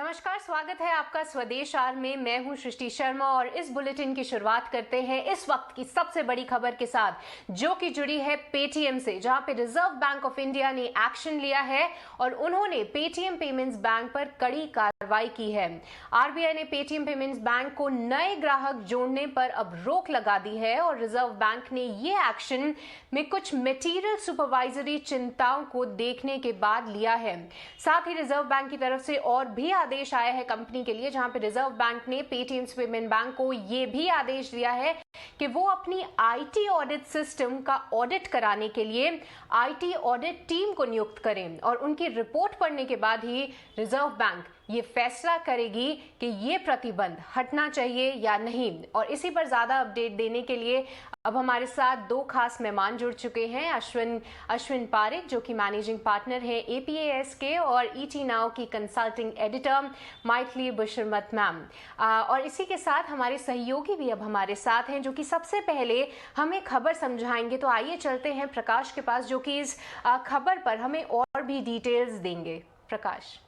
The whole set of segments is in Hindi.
नमस्कार, स्वागत है आपका स्वदेश आर में। मैं हूं सृष्टि शर्मा और इस बुलेटिन की शुरुआत करते हैं इस वक्त की सबसे बड़ी खबर के साथ, जो कि जुड़ी है पेटीएम से, जहां पे रिजर्व बैंक ऑफ इंडिया ने एक्शन लिया है और उन्होंने पेटीएम पेमेंट्स बैंक पर कड़ी कार्रवाई की है। आरबीआई ने पेटीएम पेमेंट्स बैंक को नए ग्राहक जोड़ने पर अब रोक लगा दी है और रिजर्व बैंक ने ये एक्शन में कुछ मटेरियल सुपरवाइजरी चिंताओं को देखने के बाद लिया है। साथ ही रिजर्व बैंक की तरफ से और भी आदेश आया है कंपनी के लिए, जहां पे रिजर्व बैंक ने पेटीएम पेमेंट बैंक को यह भी आदेश दिया है कि वो अपनी आईटी ऑडिट सिस्टम का ऑडिट कराने के लिए आईटी ऑडिट टीम को नियुक्त करें और उनकी रिपोर्ट पढ़ने के बाद ही रिजर्व बैंक ये फैसला करेगी कि ये प्रतिबंध हटना चाहिए या नहीं। और इसी पर ज्यादा अपडेट देने के लिए अब हमारे साथ दो खास मेहमान जुड़ चुके हैं। अश्विन पारिक, जो कि मैनेजिंग पार्टनर है एपीएएस के, और ईटी नाउ की कंसल्टिंग एडिटर मैथिली बुशरमत मैम। और इसी के साथ हमारे सहयोगी भी अब हमारे साथ हैं, जो कि सबसे पहले हमें खबर समझाएंगे। तो आइए चलते हैं प्रकाश के पास, जो कि इस खबर पर हमें और भी डिटेल्स देंगे। प्रकाश।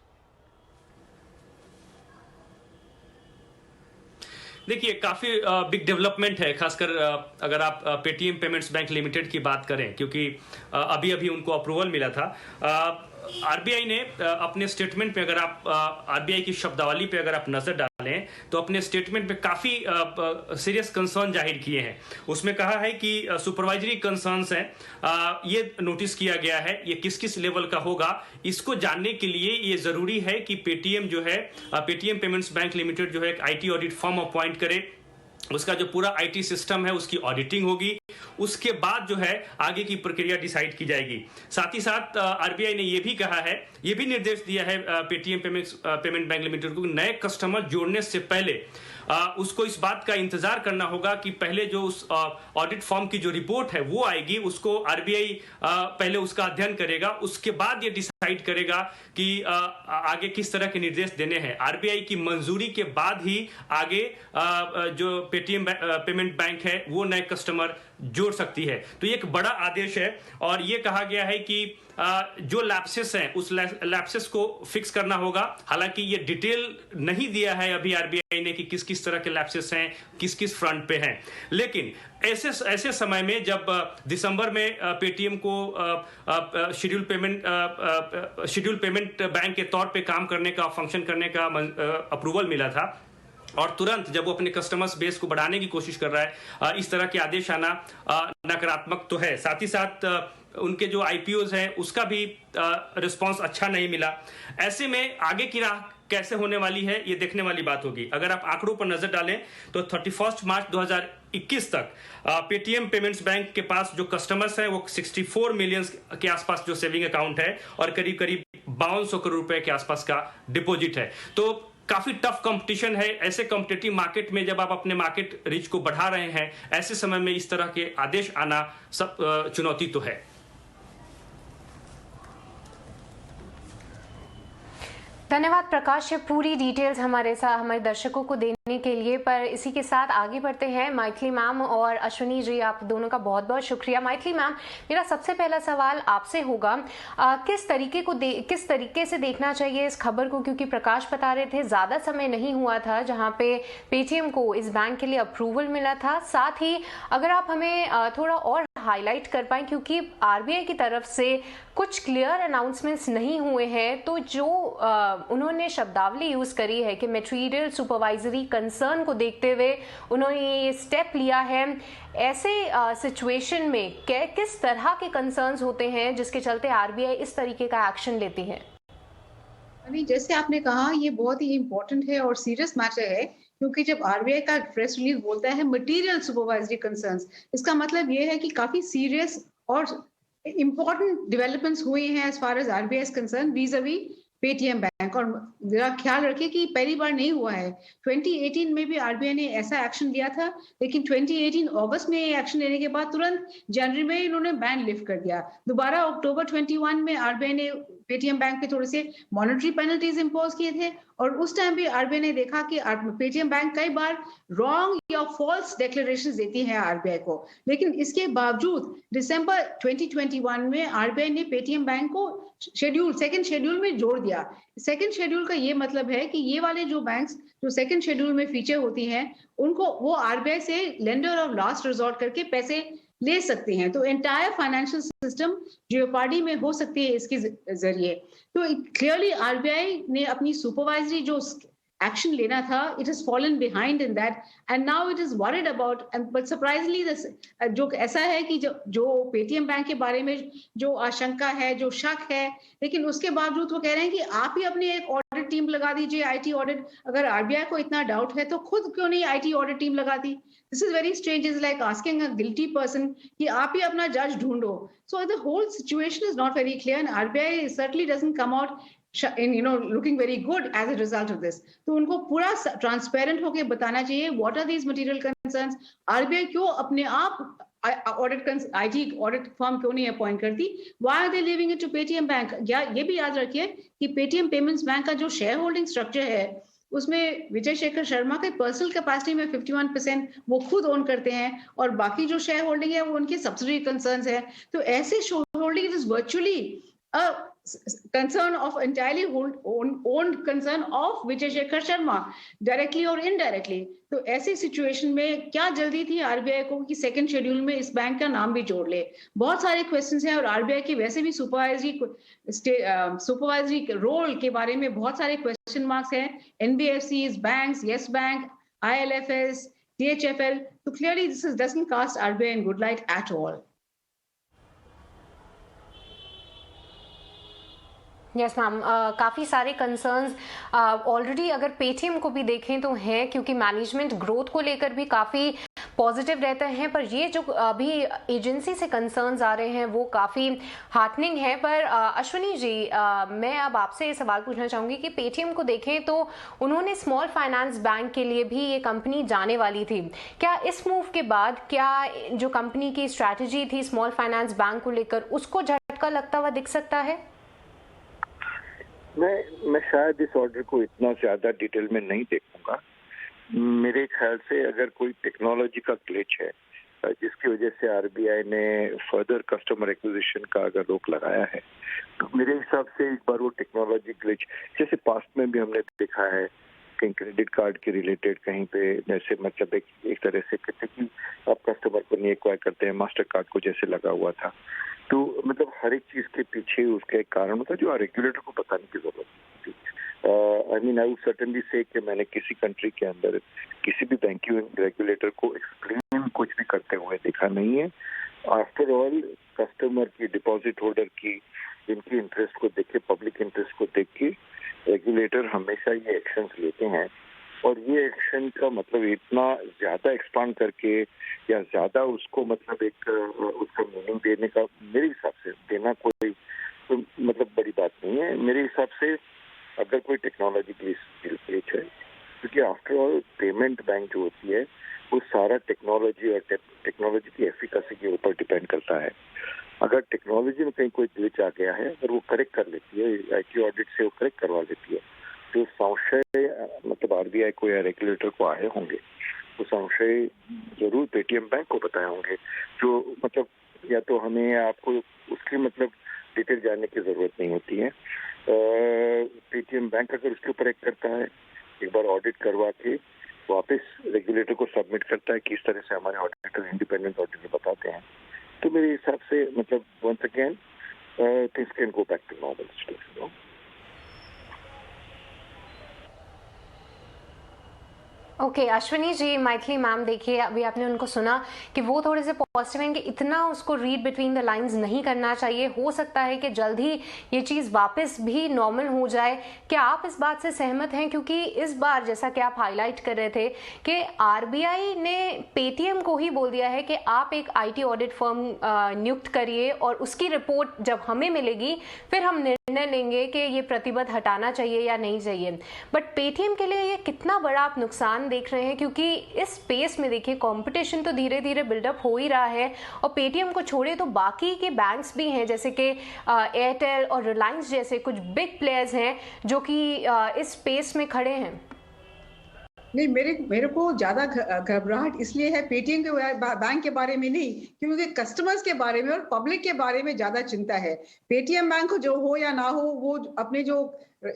देखिए, काफ़ी बिग डेवलपमेंट है, खासकर अगर आप पेटीएम पेमेंट्स बैंक लिमिटेड की बात करें, क्योंकि अभी अभी उनको अप्रूवल मिला था। आरबीआई ने अपने स्टेटमेंट में, अगर आप आरबीआई की शब्दावली पे अगर आप नजर डालें तो अपने स्टेटमेंट में काफी सीरियस कंसर्न जाहिर किए हैं। उसमें कहा है कि सुपरवाइजरी कंसर्न्स हैं, ये नोटिस किया गया है, ये किस किस लेवल का होगा इसको जानने के लिए ये जरूरी है कि पेटीएम जो है, पेटीएम पेमेंट्स बैंक लिमिटेड जो है एक आईटी ऑडिट फर्म अपॉइंट करे, उसका जो पूरा आईटी सिस्टम है उसकी ऑडिटिंग होगी, उसके बाद जो है आगे की प्रक्रिया डिसाइड की जाएगी। साथ ही साथ आरबीआई ने यह भी कहा है, यह भी निर्देश दिया है पेटीएम पेमेंट बैंक लिमिटेड को, नए कस्टमर जोड़ने से पहले उसको इस बात का इंतजार करना होगा कि पहले जो उस ऑडिट फॉर्म की जो रिपोर्ट है वो आएगी, उसको आरबीआई पहले उसका अध्ययन करेगा, उसके बाद ये डिसाइड करेगा कि आगे किस तरह के निर्देश देने हैं। आरबीआई की मंजूरी के बाद ही आगे जो पेटीएम पेमेंट बैंक है वो नए कस्टमर जोड़ सकती है। तो ये एक बड़ा आदेश है और ये कहा गया है कि जो लैप्सेस हैं उस लैप्सेस को फिक्स करना होगा। हालांकि ये डिटेल नहीं दिया है अभी आरबीआई ने कि किस किस तरह के लैप्सेस हैं, किस किस फ्रंट पे हैं, लेकिन ऐसे समय में जब दिसंबर में पेटीएम को शेड्यूल पेमेंट बैंक के तौर पे काम करने का, फंक्शन करने का अप्रूवल मिला था और तुरंत जब वो अपने कस्टमर्स बेस को बढ़ाने की कोशिश कर रहा है, इस तरह के आदेश आना नकारात्मक तो है। साथ ही साथ उनके जो आईपीओज हैं उसका भी रिस्पांस अच्छा नहीं मिला। ऐसे में आगे की राह कैसे होने वाली है ये देखने वाली बात होगी। अगर आप आंकड़ों पर नजर डालें तो 31 मार्च 2021 तक पेटीएम पेमेंट्स बैंक के पास जो कस्टमर्स हैं वो 64 मिलियन के आसपास जो सेविंग अकाउंट है और करीब करीब 5200 करोड़ रुपए के आसपास का डिपॉजिट है। तो काफी टफ कंपटीशन है। ऐसे कॉम्पिटिटिव मार्केट में जब आप अपने मार्केट रीच को बढ़ा रहे हैं, ऐसे समय में इस तरह के आदेश आना सब चुनौती तो है। धन्यवाद प्रकाश, ये पूरी डिटेल्स हमारे दर्शकों को देने के लिए। पर इसी के साथ आगे बढ़ते हैं। मैथिली मैम और अश्विनी जी, आप दोनों का बहुत बहुत शुक्रिया। मैथिली मैम, मेरा सबसे पहला सवाल आपसे होगा, किस तरीके से देखना चाहिए इस खबर को, क्योंकि प्रकाश बता रहे थे ज़्यादा समय नहीं हुआ था जहां पे पेटीएम को इस बैंक के लिए अप्रूवल मिला था। साथ ही अगर आप हमें थोड़ा और हाईलाइट कर पाएं, क्योंकि आरबीआई की तरफ से कुछ क्लियर अनाउंसमेंट्स नहीं हुए हैं, तो जो उन्होंने शब्दावली यूज करी है कि मटेरियल सुपरवाइजरी कंसर्न को देखते हुए उन्होंने ये स्टेप लिया है, ऐसे सिचुएशन में किस तरह के कंसर्न्स होते हैं जिसके चलते आरबीआई इस तरीके का एक्शन लेती है? अभी जैसे आपने कहा, ये बहुत ही इंपॉर्टेंट है और सीरियस मैटर है, क्योंकि जब आरबीआई का प्रेस रिलीज बोलता है मटेरियल सुपरवाइजरी कंसर्न्स, इसका मतलब ये है कि काफी सीरियस और इंपॉर्टेंट डेवलपमेंट्स हुए हैं as far as RBI is concern vis a vis Paytm bank. और जरा ख्याल रखिए कि पहली बार नहीं हुआ है। 2018 में भी आरबीआई ने ऐसा एक्शन लिया था, लेकिन 2018 अगस्त में एक्शन लेने के बाद तुरंत जनवरी में इन्होंने बैन लिफ्ट कर दिया। दोबारा अक्टूबर 21 में आरबीआई ने पेटीएम बैंक पे थोड़े से मॉनेटरी पेनल्टीज इंपोज किए थे और उस टाइम पे आरबीआई ने देखा कि पेटीएम बैंक कई बार रॉन्ग या फॉल्स डिक्लेरेशंस देती है आरबीआई को, लेकिन इसके बावजूद दिसंबर 2021 में आरबीआई ने पेटीएम बैंक को सेकंड शेड्यूल में जोड़ दिया। सेकंड शेड्यूल का ये मतलब है कि ये वाले जो बैंक्स जो सेकंड शेड्यूल में फीचर होती हैं, उनको वो आरबीआई से लेंडर ऑफ लास्ट रिजॉर्ट करके पैसे ले सकती हैं। तो एंटायर फाइनेंशियल सिस्टम जेओपार्डी में हो सकती है इसके जरिए। तो क्लियरली आरबीआई ने अपनी सुपरवाइजरी जो एक्शन लेना था, it is fallen behind in that and now it is worried about, but सरप्राइजली जो ऐसा है कि जो पेटीएम बैंक के बारे में जो आशंका है, जो शक है, लेकिन उसके बावजूद वो कह रहे हैं कि आप ही अपनी एक ऑडिट टीम लगा दीजिए, आईटी ऑडिट। अगर आरबीआई को इतना डाउट है तो खुद क्यों नहीं आईटी ऑडिट टीम लगाती? This is very strange, is like asking a guilty person कि आप ही अपना जज ढूंढो। So the whole situation is not very clear and RBI certainly doesn't come out in looking very good as a result of this. तो उनको पूरा ट्रांसपेरेंट होके बताना चाहिए what are these material concerns. RBI क्यों अपने आप ऑडिट आईटी ऑडिट फर्म क्यों नहीं अपॉइंट करती? Why are they leaving it to Paytm bank? या ये भी याद रखिए कि पेटीएम पेमेंट्स बैंक का जो शेयर होल्डिंग स्ट्रक्चर है, उसमें विजय शेखर शर्मा के पर्सनल कैपेसिटी में 51% वो खुद ओन करते हैं और बाकी जो शेयर होल्डिंग है वो उनके सब्सिडरी कंसर्न्स है। तो ऐसे share holding is virtually a concern of entirely owned concern of Vijay Shekhar Sharma, directly or indirectly. तो ऐसी सिचुएशन में क्या जल्दी थी आरबीआई को कि सेकंड शेड्यूल में इस बैंक का नाम भी जोड़ ले? बहुत सारे क्वेश्चंस हैं और आरबीआई के वैसे भी सुपरवाइजरी रोल के बारे में बहुत सारे क्वेश्चन मार्क्स हैं। NBFCs, banks, Yes Bank, ILFS, DHFL, तो clearly this doesn't cast RBI in good light at all. Yes ma'am, काफ़ी सारे कंसर्न्स ऑलरेडी अगर पेटीएम को भी देखें तो हैं, क्योंकि मैनेजमेंट ग्रोथ को लेकर भी काफ़ी पॉजिटिव रहते हैं, पर ये जो अभी एजेंसी से कंसर्न्स आ रहे हैं वो काफ़ी हार्टनिंग है। पर अश्विनी जी, मैं अब आपसे ये सवाल पूछना चाहूँगी कि पेटीएम को देखें तो उन्होंने स्मॉल फाइनेंस बैंक के लिए भी ये कंपनी जाने वाली थी। क्या इस मूव के बाद क्या जो कंपनी की स्ट्रैटेजी थी स्मॉल फाइनेंस बैंक को लेकर, उसको झटका लगता हुआ दिख सकता है? मैं शायद इस ऑर्डर को इतना ज्यादा डिटेल में नहीं देखूंगा। मेरे ख्याल से अगर कोई टेक्नोलॉजी का ग्लिच है जिसकी वजह से आरबीआई ने फर्दर कस्टमर एक्विजिशन का अगर रोक लगाया है, तो मेरे हिसाब से एक बार वो टेक्नोलॉजी ग्लिच, जैसे पास्ट में भी हमने देखा है कहीं क्रेडिट कार्ड के रिलेटेड कहीं पे, जैसे मतलब एक तरह से कहते कि आप कस्टमर को नहीं एक्वायर करते हैं, मास्टर कार्ड को जैसे लगा हुआ था। तो मतलब हर एक चीज के पीछे उसका एक कारण होता है जो रेगुलेटर को बताने की जरूरत होती है। I mean I would certainly से कि मैंने किसी कंट्री के अंदर किसी भी बैंकिंग रेगुलेटर को एक्सप्लेन कुछ भी करते हुए देखा नहीं है। आफ्टर ऑल कस्टमर की, डिपॉजिट होल्डर की, इनकी इंटरेस्ट को देख के, पब्लिक इंटरेस्ट को देख के रेगुलेटर हमेशा ये एक्शन लेते हैं। और ये एक्शन का मतलब इतना ज्यादा एक्सपांड करके या ज्यादा उसको मतलब एक उसका मीनिंग देने का मेरे हिसाब से देना कोई तो मतलब बड़ी बात नहीं है। मेरे हिसाब से अगर कोई टेक्नोलॉजी ग्लिच है, क्योंकि आफ्टर ऑल पेमेंट बैंक जो होती है वो सारा टेक्नोलॉजी और टेक्नोलॉजी की एफिकेसी के ऊपर डिपेंड करता है। अगर टेक्नोलॉजी में कहीं कोई ग्लिच आ गया है और वो करेक्ट कर लेती है, आईटी ऑडिट से वो करेक्ट करवा लेती है, जो संशय मतलब आरबीआई को या रेगुलेटर को आए होंगे वो संशय जरूर पेटीएम बैंक को बताए होंगे। जो मतलब या तो हमें या आपको उसकी मतलब डिटेल जानने की जरूरत नहीं होती है। पेटीएम बैंक अगर उसके ऊपर एक्ट करता है, एक बार ऑडिट करवा के वापस रेगुलेटर को सबमिट करता है कि इस तरह से हमारे ऑडिटर इंडिपेंडेंट ऑडिटर बताते हैं, तो मेरे हिसाब से मतलब once again things can go back to normal situation. Okay, Ashwini ji, Maithili ma'am, देखिए अभी आपने उनको सुना कि वो थोड़े से पॉजिटिव हैं कि इतना उसको रीड बिटवीन द लाइंस नहीं करना चाहिए, हो सकता है कि जल्द ही ये चीज़ वापस भी नॉर्मल हो जाए। क्या आप इस बात से सहमत हैं? क्योंकि इस बार जैसा कि आप हाईलाइट कर रहे थे कि आरबीआई ने पेटीएम को ही बोल दिया है कि आप एक आईटी ऑडिट फर्म नियुक्त करिए और उसकी रिपोर्ट जब हमें मिलेगी फिर हम निर्णय निर्णय लेंगे कि ये प्रतिबंध हटाना चाहिए या नहीं चाहिए। बट पेटीएम के लिए ये कितना बड़ा आप नुकसान देख रहे हैं, क्योंकि इस स्पेस में देखिए कंपटीशन तो धीरे धीरे बिल्डअप हो ही रहा है, और पेटीएम को छोड़े तो बाकी के बैंक्स भी हैं, जैसे कि एयरटेल और रिलायंस जैसे कुछ बिग प्लेयर्स हैं जो कि इस स्पेस में खड़े हैं। नहीं, मेरे को ज्यादा घबराहट इसलिए है पेटीएम के बैंक के बारे में नहीं, क्योंकि कस्टमर्स के बारे में और पब्लिक के बारे में ज्यादा चिंता है। पेटीएम बैंक जो हो या ना हो, वो अपने जो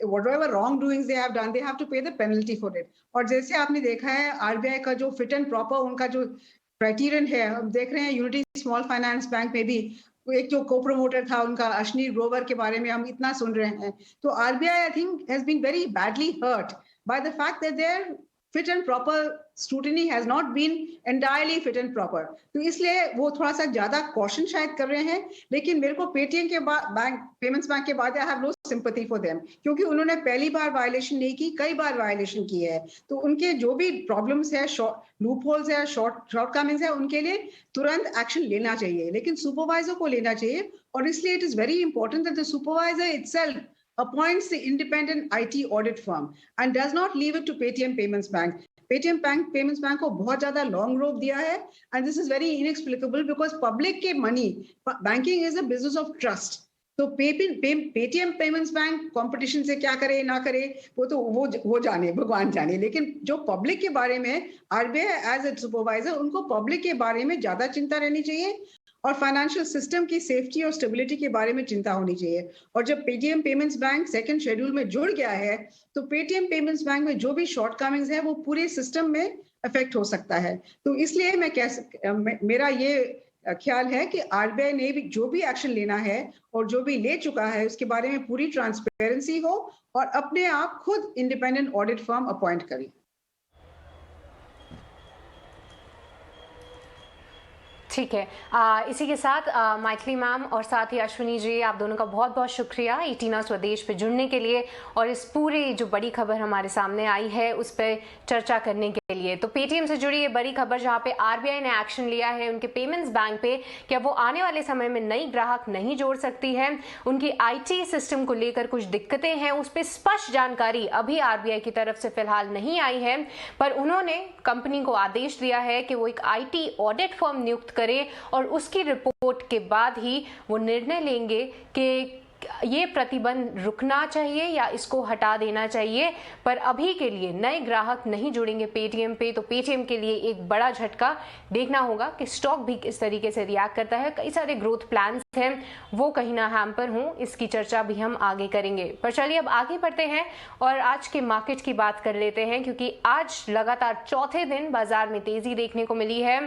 whatever wrongdoings they have done, they have to pay the penalty for it। और जैसे आपने देखा है आरबीआई का जो फिट एंड प्रॉपर उनका जो क्राइटेरियन है, हम देख रहे हैं यूनिटी स्मॉल फाइनेंस बैंक में भी एक जो को प्रोमोटर था उनका अश्नी ग्रोवर के बारे में हम इतना सुन रहे हैं। तो RBI I think has been very badly hurt by the fact that there fit and proper scrutiny has not been entirely fit and proper। तो इसलिए वो थोड़ा सा ज्यादा कॉशन शायद कर रहे हैं। लेकिन मेरे को पेटीएम के बैंक पेमेंट्स बैंक के बाद I have no sympathy for them, क्योंकि उन्होंने पहली बार वायलेशन नहीं की, कई बार वायलेशन की है। तो उनके जो भी प्रॉब्लम्स है, लूप होल्स है, शॉर्टकमिंग्स है, उनके लिए तुरंत एक्शन लेना चाहिए, लेकिन सुपरवाइजर को लेना चाहिए। और इसलिए it is very important that the supervisor itself appoints the independent IT audit firm and does not leave it to Paytm Payments Bank। Paytm Payments Bank को बहुत ज्यादा long rope दिया है, and this is very inexplicable because public के money, banking is a business of trust। तो Paytm Payments Bank competition से क्या करे ना करे वो तो वो जाने, भगवान जाने। लेकिन जो पब्लिक के बारे में आरबीआई एज ए सुपरवाइजर, उनको पब्लिक के बारे में ज्यादा चिंता रहनी चाहिए और फाइनेंशियल सिस्टम की सेफ्टी और स्टेबिलिटी के बारे में चिंता होनी चाहिए। और जब Paytm payments bank second schedule में जुड़ गया है, तो पेटीएम पेमेंट्स बैंक में जो भी शॉर्टकमिंग्स है वो पूरे सिस्टम में अफेक्ट हो सकता है। तो इसलिए मेरा ये ख्याल है कि आरबीआई ने भी जो भी एक्शन लेना है और जो भी ले चुका है उसके बारे में पूरी ट्रांसपेरेंसी हो और अपने आप खुद इंडिपेंडेंट ऑडिट फर्म अपॉइंट करें। ठीक है, इसी के साथ मैथिली मैम और साथ ही अश्विनी जी, आप दोनों का बहुत बहुत शुक्रिया इटीना स्वदेश पे जुड़ने के लिए और इस पूरी जो बड़ी खबर हमारे सामने आई है उस पर चर्चा करने के लिए। तो पेटीएम से जुड़ी ये बड़ी खबर जहां पे आरबीआई ने एक्शन लिया है उनके पेमेंट्स बैंक पे, क्या वो आने वाले समय में नई ग्राहक नहीं जोड़ सकती है, उनकी आईटी सिस्टम को लेकर कुछ दिक्कतें हैं, उस पर स्पष्ट जानकारी अभी आरबीआई की तरफ से फिलहाल नहीं आई है, पर उन्होंने कंपनी को आदेश दिया है कि वो एक आईटी ऑडिट फर्म नियुक्त करे और उसकी रिपोर्ट के बाद ही वो निर्णय लेंगे कि ये प्रतिबंध रुकना चाहिए या इसको हटा देना चाहिए। पर अभी के लिए नए ग्राहक नहीं जुड़ेंगे पेटीएम पे, तो पेटीएम के लिए एक बड़ा झटका। देखना होगा कि स्टॉक भी किस तरीके से रिएक्ट करता है। कई सारे ग्रोथ प्लान्स हैं, वो कहीं ना हैम्पर हों, इसकी चर्चा भी हम आगे करेंगे। पर चलिए अब आगे बढ़ते हैं और आज के मार्केट की बात कर लेते हैं, क्योंकि आज लगातार चौथे दिन बाजार में तेजी देखने को मिली है।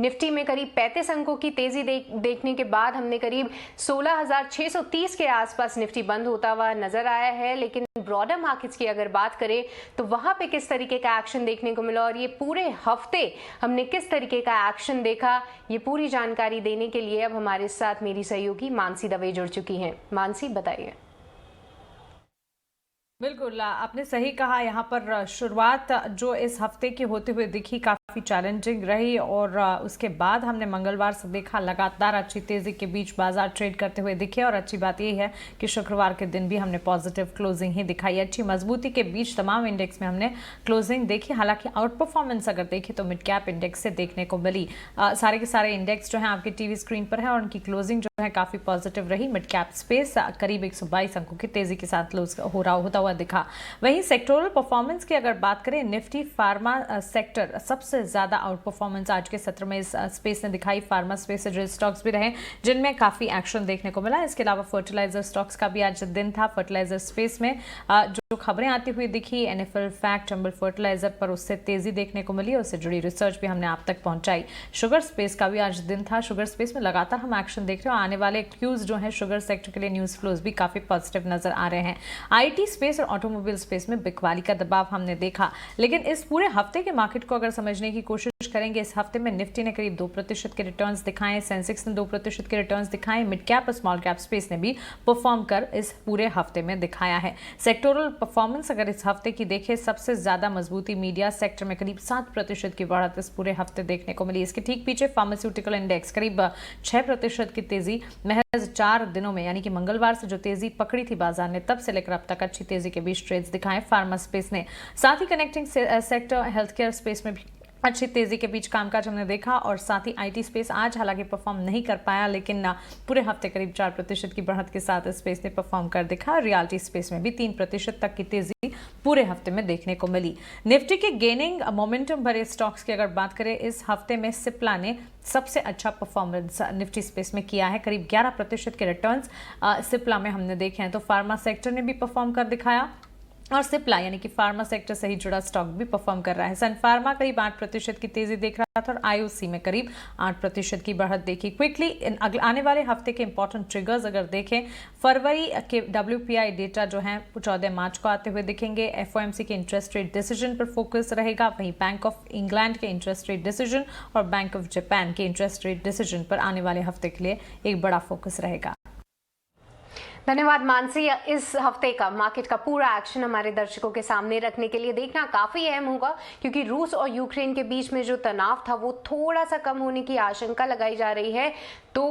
निफ्टी में करीब 35 अंकों की तेजी देखने के बाद हमने करीब 16,630 के आसपास निफ्टी बंद होता हुआ नजर आया है। लेकिन ब्रॉडर मार्केट्स की अगर बात करें तो वहां पे किस तरीके का एक्शन देखने को मिला और ये पूरे हफ्ते हमने किस तरीके का एक्शन देखा, ये पूरी जानकारी देने के लिए अब हमारे साथ मेरी सहयोगी मानसी दवे जुड़ चुकी हैं। मानसी, बताइए। बिल्कुल, आपने सही कहा। यहाँ पर शुरुआत जो इस हफ्ते की होते हुए दिखी काफ़ी चैलेंजिंग रही और उसके बाद हमने मंगलवार से देखा लगातार अच्छी तेज़ी के बीच बाजार ट्रेड करते हुए दिखे। और अच्छी बात यह है कि शुक्रवार के दिन भी हमने पॉजिटिव क्लोजिंग ही दिखाई। अच्छी मजबूती के बीच तमाम इंडेक्स में हमने क्लोजिंग देखी। हालांकि आउट परफॉर्मेंस अगर देखें तो मिड कैप इंडेक्स से देखने को मिली। सारे के सारे इंडेक्स जो हैं आपकी टीवी स्क्रीन पर है और उनकी क्लोजिंग जो है काफ़ी पॉजिटिव रही। मिड कैप स्पेस करीब 122 अंकों की तेज़ी के साथ क्लोज होता हुआ दिखा। वहीं सेक्टोरल परफॉर्मेंस की अगर बात करें, निफ्टी फार्मा सेक्टर सबसे ज्यादा आउट परफॉर्मेंस आज के सत्र में इस स्पेस ने दिखाई। फार्मा स्पेस से जो स्टॉक्स भी रहे जिनमें काफी एक्शन देखने को मिला। इसके अलावा फर्टिलाइजर स्टॉक्स का भी आज दिन था। फर्टिलाइजर स्पेस में जो खबरें आती हुई दिखी, एनएफएल फैक्ट चंबल फर्टिलाइजर पर उससे तेजी देखने को मिली, उससे जुड़ी रिसर्च भी हमने आप तक पहुंचाई। शुगर स्पेस का भी आज दिन था। शुगर स्पेस में लगातार हम एक्शन देख रहे हैं। आने वाले क्यूज जो है शुगर सेक्टर के लिए न्यूज फ्लोज भी काफी पॉजिटिव नजर आ रहे हैं। आईटी स्पेस और ऑटोमोबाइल स्पेस में बिकवाली का दबाव हमने देखा। लेकिन इस पूरे हफ्ते के मार्केट को अगर समझने की कोशिश करेंगे, इस हफ्ते में निफ्टी ने करीब 2% के रिटर्न्स दिखाए, सेंसेक्स ने 2% के रिटर्न्स दिखाए, मिड कैप और स्मॉल कैप स्पेस ने भी परफॉर्म कर इस पूरे हफ्ते में दिखाया है। सेक्टोरल परफॉर्मेंस अगर इस हफ्ते की देखें, सबसे ज्यादा मजबूती मीडिया सेक्टर में करीब 7% की बढ़त इस पूरे हफ्ते देखने को मिली। इसके ठीक पीछे फार्मास्यूटिकल इंडेक्स करीब 6% की तेजी महज 4 दिनों में, यानी कि मंगलवार से जो तेजी पकड़ी थी बाजार ने, तब से लेकर अब तक अच्छी तेजी के बीच ट्रेड्स दिखाए फार्मा स्पेस ने। साथ ही connecting sector health care space में भी अच्छी तेजी के बीच कामकाज हमने देखा, और साथ ही आईटी स्पेस आज हालांकि परफॉर्म नहीं कर पाया, लेकिन पूरे हफ्ते करीब 4% की बढ़त के साथ स्पेस ने परफॉर्म कर दिखा। रियल्टी स्पेस में भी 3% तक की तेजी पूरे हफ्ते में देखने को मिली। निफ्टी के गेनिंग मोमेंटम भरे स्टॉक्स की अगर बात करें, इस हफ्ते में सिप्ला ने सबसे अच्छा परफॉर्मेंस निफ्टी स्पेस में किया है। करीब 11% के रिटर्न्स सिप्ला में हमने देखे हैं। तो फार्मा सेक्टर ने भी परफॉर्म कर दिखाया, और सिप्ला यानी कि फार्मा सेक्टर से ही जुड़ा स्टॉक भी परफॉर्म कर रहा है। सन फार्मा करीब 8% की तेजी देख रहा था, और आईओसी में करीब 8% की बढ़त देखी। क्विकली आने वाले हफ्ते के इंपॉर्टेंट ट्रिगर्स अगर देखें, फरवरी के WPI डेटा जो है 14 मार्च को आते हुए दिखेंगे। FOMC के इंटरेस्ट रेट डिसीजन पर फोकस रहेगा, वहीं बैंक ऑफ इंग्लैंड के इंटरेस्ट रेट डिसीजन और बैंक ऑफ जापान के इंटरेस्ट रेट डिसीजन पर आने वाले हफ्ते के लिए एक बड़ा फोकस रहेगा। धन्यवाद मानसी। इस हफ्ते का मार्केट का पूरा एक्शन हमारे दर्शकों के सामने रखने के लिए देखना काफी अहम होगा, क्योंकि रूस और यूक्रेन के बीच में जो तनाव था वो थोड़ा सा कम होने की आशंका लगाई जा रही है। तो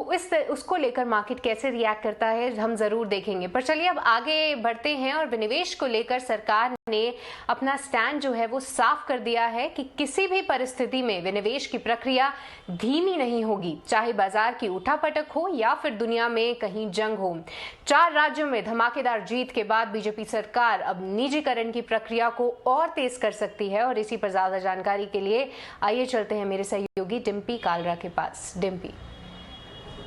उसको लेकर मार्केट कैसे रिएक्ट करता है हम जरूर देखेंगे। पर चलिए अब आगे बढ़ते हैं, और विनिवेश को लेकर सरकार ने अपना स्टैंड जो है वो साफ कर दिया है कि किसी भी परिस्थिति में विनिवेश की प्रक्रिया धीमी नहीं होगी, चाहे बाजार की उठापटक हो या फिर दुनिया में कहीं जंग हो। 4 राज्यों में धमाकेदार जीत के बाद बीजेपी सरकार अब निजीकरण की प्रक्रिया को और तेज कर सकती है, और इसी पर ज्यादा जानकारी के लिए आइए चलते हैं मेरे सहयोगी डिम्पी कालरा के पास। डिम्पी,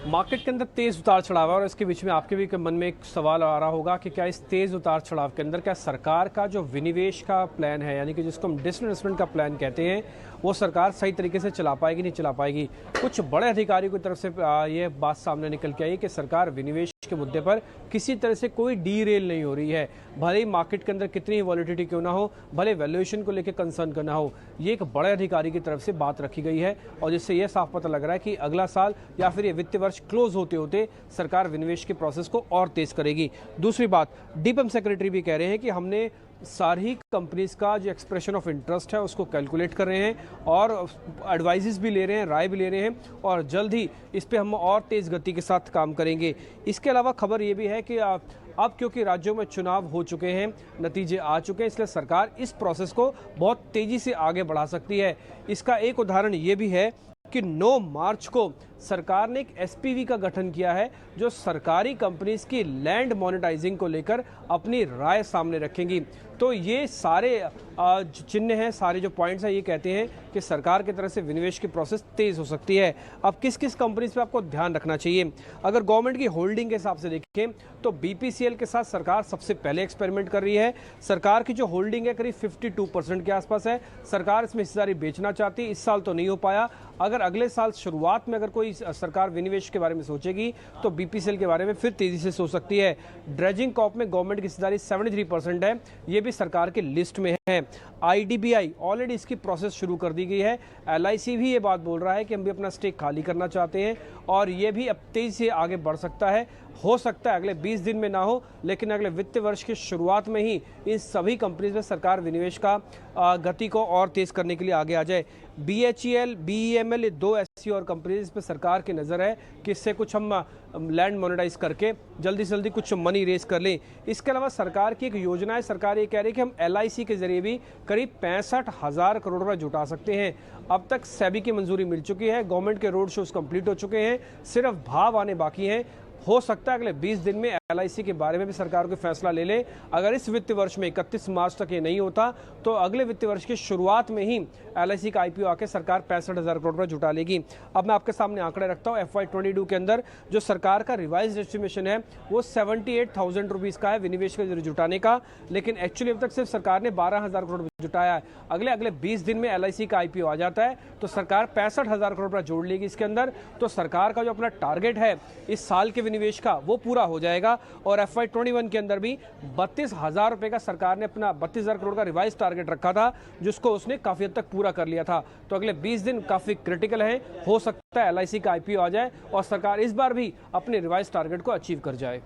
मार्केट के अंदर तेज उतार चढ़ाव है, और इसके बीच में आपके भी मन में एक सवाल आ रहा होगा कि क्या इस तेज उतार चढ़ाव के अंदर क्या सरकार का जो विनिवेश का प्लान है, यानी कि जिसको हम डिसइन्वेस्टमेंट का प्लान कहते हैं, वो सरकार सही तरीके से चला पाएगी नहीं चला पाएगी। कुछ बड़े अधिकारियों की तरफ से ये बात सामने निकल के आई कि सरकार विनिवेश के मुद्दे पर किसी तरह से कोई डीरेल नहीं हो रही है। भले ही मार्केट के अंदर कितनी वॉलिटिलिटी क्यों ना हो, भले वैल्यूएशन को लेकर कंसर्न करना हो, ये एक बड़े अधिकारी की तरफ से बात रखी गई है, और जिससे यह साफ पता लग रहा है कि अगला साल या फिर ये वित्तीय वर्ष क्लोज होते होते सरकार विनिवेश के प्रोसेस को और तेज करेगी। दूसरी बात, डीपीएम सेक्रेटरी भी कह रहे हैं कि हमने सारी कंपनीज का जो एक्सप्रेशन ऑफ इंटरेस्ट है उसको कैलकुलेट कर रहे हैं, और एडवाइजेस भी ले रहे हैं, राय भी ले रहे हैं, और जल्द ही इस पे हम और तेज़ गति के साथ काम करेंगे। इसके अलावा खबर ये भी है कि अब क्योंकि राज्यों में चुनाव हो चुके हैं, नतीजे आ चुके हैं, इसलिए सरकार इस प्रोसेस को बहुत तेज़ी से आगे बढ़ा सकती है। इसका एक उदाहरण ये भी है कि 9 मार्च को सरकार ने एक एसपीवी का गठन किया है, जो सरकारी कंपनीज की लैंड मोनेटाइजिंग को लेकर अपनी राय सामने रखेंगी। तो ये सारे चिन्ह हैं, सारे जो पॉइंट्स हैं, ये कहते हैं कि सरकार की तरफ से विनिवेश की प्रोसेस तेज हो सकती है। अब किस किस कंपनीज पे आपको ध्यान रखना चाहिए, अगर गवर्नमेंट की होल्डिंग के हिसाब से देखें तो बीपीसीएल के साथ सरकार सबसे पहले एक्सपेरिमेंट कर रही है। सरकार की जो होल्डिंग है करीब 52% के आसपास है। सरकार इसमें हिस्सेदारी बेचना चाहती है, इस साल तो नहीं हो पाया। अगर अगले साल शुरुआत में अगर कोई सरकार विनिवेश के बारे में सोचेगी तो बीपीसीएल के बारे में फिर तेजी से सोच सकती है। ड्रेजिंग कॉर्प में गवर्नमेंट की हिस्सेदारी 73% है, ये भी सरकार की लिस्ट में है। आईडीबीआई ऑलरेडी इसकी प्रोसेस शुरू कर दी गई है। एलआईसी भी ये बात बोल रहा है कि हम भी अपना स्टेक खाली करना चाहते हैं, और ये भी अब तेजी से आगे बढ़ सकता है। हो सकता है अगले 20 दिन में ना हो, लेकिन अगले वित्तीय वर्ष की शुरुआत में ही इन सभी कंपनीज में सरकार विनिवेश का गति को और तेज करने के लिए आगे आ जाए। BHEL, BEML, ये 2 ऐसी और कंपनीज पे सरकार की नज़र है कि इससे कुछ हम लैंड मोनेटाइज करके जल्दी से जल्दी कुछ मनी रेस कर लें। इसके अलावा सरकार की एक योजना है, सरकार ये कह रही है कि हम LIC के जरिए भी करीब 65,000 करोड़ रुपए जुटा सकते हैं। अब तक सेबी की मंजूरी मिल चुकी है, गवर्नमेंट के रोड शोज कंप्लीट हो चुके हैं, सिर्फ भाव आने बाकी हैं। हो सकता है अगले 20 दिन में LIC के बारे में भी सरकार कोई फैसला ले ले। अगर इस वित्तीय वर्ष में 31 मार्च तक ये नहीं होता तो अगले वित्तीय वर्ष की शुरुआत में ही LIC का IPO आके सरकार 65,000 करोड़ रुपए जुटा लेगी। अब मैं आपके सामने आंकड़े रखता हूँ। FY22 के अंदर जो सरकार का रिवाइज एस्टिमेशन है वो 78,000 रुपीज़ का है विनिवेश के जरिए जुटाने का, लेकिन एक्चुअली अब तक सिर्फ सरकार ने 12,000 करोड़ रुपए जुटाया है। अगले 20 दिन में LIC का IPO आ जाता है तो सरकार 65,000 करोड़ रुपए जोड़ लेगी इसके अंदर, तो सरकार का जो अपना टारगेट है इस साल के विनिवेश का वो पूरा हो जाएगा। और FY21 के अंदर भी 32,000 रुपए का सरकार ने अपना 32,000 करोड़ का रिवाइज टारगेट रखा था, जिसको उसने काफी हद तक पूरा कर लिया था। तो अगले 20 दिन काफी क्रिटिकल है, हो सकता है LIC का IPO आ जाए और सरकार इस बार भी अपने रिवाइज टारगेट को अचीव कर जाए।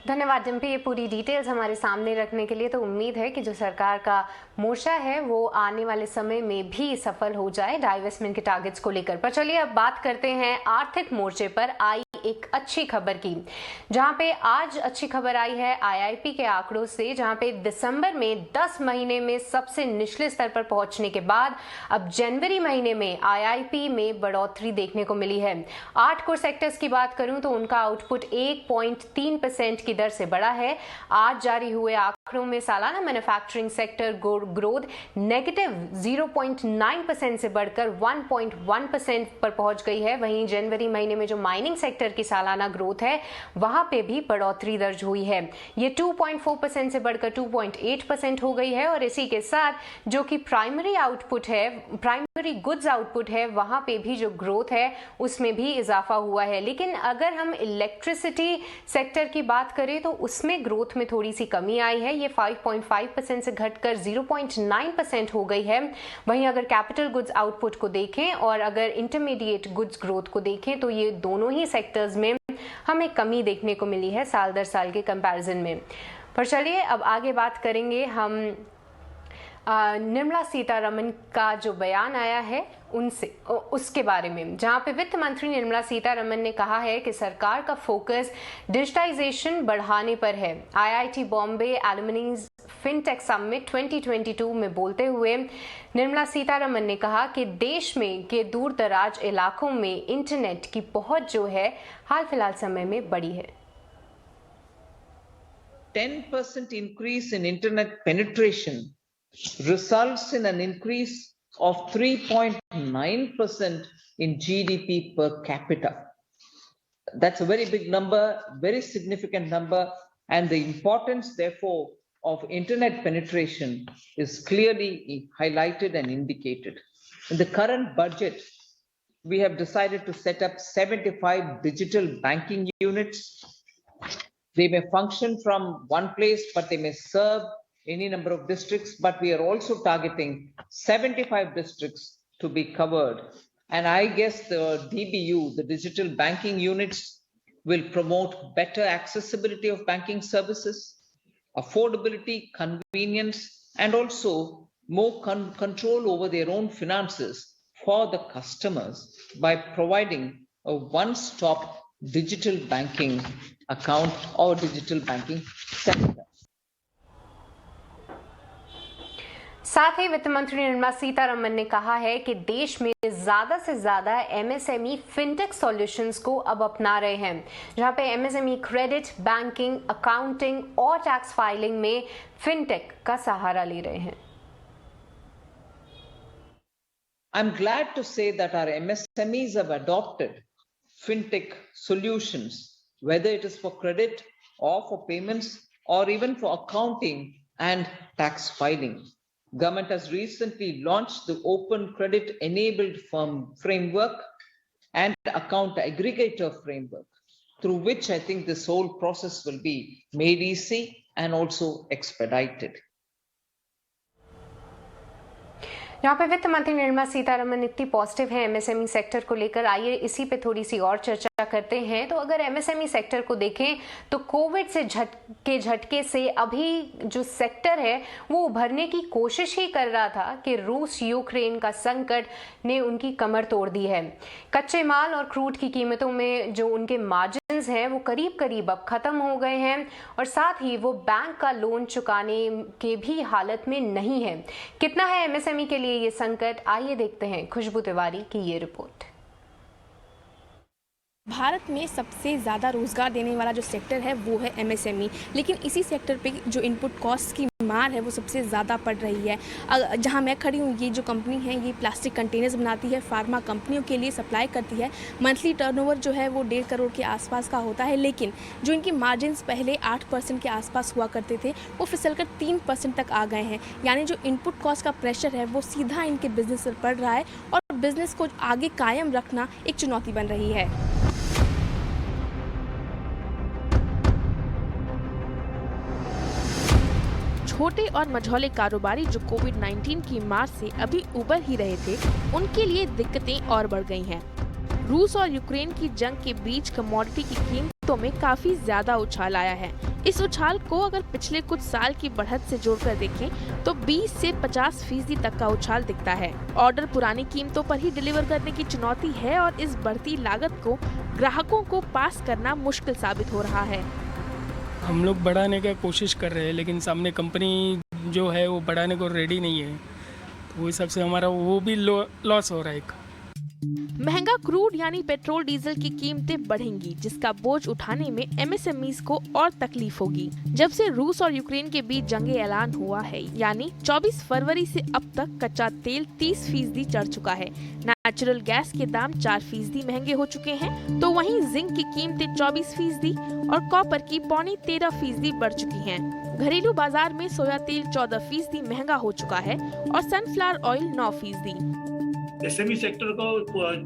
धन्यवाद डिम्पी, ये पूरी डिटेल्स हमारे सामने रखने के लिए। तो उम्मीद है कि जो सरकार का मोर्चा है वो आने वाले समय में भी सफल हो जाए डाइवेस्टमेंट के टारगेट्स को लेकर। पर चलिए अब बात करते हैं आर्थिक मोर्चे पर आई एक अच्छी खबर की, जहां पे आज अच्छी खबर आई है आईआईपी के आंकड़ों से, जहां पे दिसंबर में 10 महीने में सबसे निचले स्तर पर पहुंचने के बाद अब जनवरी महीने में आईआईपी में बढ़ोतरी देखने को मिली है। 8 कोर सेक्टर्स की बात करूं तो उनका आउटपुट 1.3% की दर से बढ़ा है। आज जारी हुए आंकड़ों में सालाना मैन्युफैक्चरिंग सेक्टर ग्रोथ नेगेटिव 0.9% से बढ़कर 1.1% पर पहुंच गई है। वहीं जनवरी महीने में जो माइनिंग सेक्टर की सालाना ग्रोथ है वहां पे भी बढ़ोतरी दर्ज हुई है। ये 2.4% से बढ़कर 2.8% हो गई है। और इसी के साथ जो कि प्राइमरी गुड्स आउटपुट है वहां पे भी जो ग्रोथ है उसमें भी इजाफा हुआ है। लेकिन अगर हम इलेक्ट्रिसिटी सेक्टर की बात करें तो उसमें ग्रोथ में थोड़ी सी कमी आई है। ये 5.5% से घटकर 0.9% हो गई है। वहीं अगर कैपिटल गुड्स आउटपुट को देखें और अगर इंटरमीडिएट गुड्स ग्रोथ को देखें तो ये दोनों ही सेक्टर्स में हमें कमी देखने को मिली है साल दर साल के कंपैरिजन में। पर चलिए अब आगे बात करेंगे हम निर्मला सीतारमण का जो बयान आया है उसके बारे में, जहां पे वित्त मंत्री निर्मला सीतारमण ने कहा है कि सरकार का फोकस डिजिटाइजेशन बढ़ाने पर है। आईआईटी बॉम्बे एलुमनीज फिनटेक समिट 2022 में बोलते हुए निर्मला सीतारमण ने कहा कि देश में के दूर दराज इलाकों में इंटरनेट की पहुंच जो है हाल फिलहाल समय में बढ़ी है। 10% increase in internet penetration results in an increase of 3.9% in GDP per capita. That's a very big number, very significant number, and the importance, therefore, of internet penetration is clearly highlighted and indicated. In the current budget, we have decided to set up 75 digital banking units. They may function from one place, but they may serve any number of districts, but we are also targeting 75 districts to be covered. And I guess the DBU, the digital banking units, will promote better accessibility of banking services, affordability, convenience, and also more control over their own finances for the customers by providing a one-stop digital banking account or digital banking center. साथ ही वित्त मंत्री निर्मला सीतारमण ने कहा है कि देश में ज्यादा से ज्यादा एमएसएमई फिनटेक सॉल्यूशंस को अब अपना रहे हैं, जहां पे एमएसएमई क्रेडिट, बैंकिंग, अकाउंटिंग और टैक्स फाइलिंग में फिनटेक का सहारा ले रहे हैं। I'm glad to say that our MSMEs have adopted fintech solutions, whether it is for credit or for payments or even for accounting and tax filing. Government has recently launched the Open Credit Enabled Firm Framework and Account Aggregator Framework, through which I think this whole process will be made easy and also expedited. यहाँ पे वित्त मंत्री निर्मला सीतारमण इतनी पॉजिटिव है एमएसएमई सेक्टर को लेकर, आइए इसी पे थोड़ी सी और चर्चा करते हैं। तो अगर एमएसएमई सेक्टर को देखें तो कोविड से झटके से अभी जो सेक्टर है वो उभरने की कोशिश ही कर रहा था कि रूस यूक्रेन का संकट ने उनकी कमर तोड़ दी है। कच्चे माल और क्रूड की कीमतों में जो उनके मार्जिन्स हैं वो करीब करीब अब खत्म हो गए हैं और साथ ही वो बैंक का लोन चुकाने के भी हालत में नहीं है। कितना है एमएसएमई के लिए ये संकट, आइए देखते हैं खुशबू तिवारी की ये रिपोर्ट। भारत में सबसे ज़्यादा रोज़गार देने वाला जो सेक्टर है वो है एमएसएमई, लेकिन इसी सेक्टर पे जो इनपुट कॉस्ट की मार है वो सबसे ज़्यादा पड़ रही है। जहां मैं खड़ी हूँ, ये जो कंपनी है ये प्लास्टिक कंटेनर्स बनाती है, फार्मा कंपनियों के लिए सप्लाई करती है। मंथली टर्नओवर जो है वो 1.5 करोड़ के आसपास का होता है, लेकिन जो इनकी मार्जिन्स पहले 8% के आसपास हुआ करते थे वो फिसलकर 3% तक आ गए हैं। यानी जो इनपुट कॉस्ट का प्रेशर है वो सीधा इनके बिजनेस पर पड़ रहा है और बिजनेस को आगे कायम रखना एक चुनौती बन रही है। छोटे और मझौले कारोबारी जो कोविड-19 की मार से अभी उबर ही रहे थे, उनके लिए दिक्कतें और बढ़ गई हैं। रूस और यूक्रेन की जंग के बीच कमोडिटी की कीमत कीमतों में काफी ज्यादा उछाल आया है। इस उछाल को अगर पिछले कुछ साल की बढ़त से जोड़कर देखें तो 20 से 50% तक का उछाल दिखता है। ऑर्डर पुरानी कीमतों पर ही डिलीवर करने की चुनौती है और इस बढ़ती लागत को ग्राहकों को पास करना मुश्किल साबित हो रहा है। हम लोग बढ़ाने की कोशिश कर रहे हैं, लेकिन सामने कंपनी जो है वो बढ़ाने को रेडी नहीं है, तो वो हिसाब से हमारा वो भी लॉस हो रहा है। महंगा क्रूड यानी पेट्रोल डीजल की कीमतें बढ़ेंगी, जिसका बोझ उठाने में एमएसएमईज को और तकलीफ होगी। जब से रूस और यूक्रेन के बीच जंग ऐलान हुआ है, यानी 24 फरवरी से अब तक कच्चा तेल 30% चढ़ चुका है, नेचुरल गैस के दाम 4% महंगे हो चुके हैं, तो वहीं जिंक की कीमतें 24% और कॉपर की 13.5% बढ़ चुकी हैं। घरेलू बाजार में सोया तेल 14% महंगा हो चुका है और सनफ्लावर ऑयल 9%। एसएमई सेक्टर को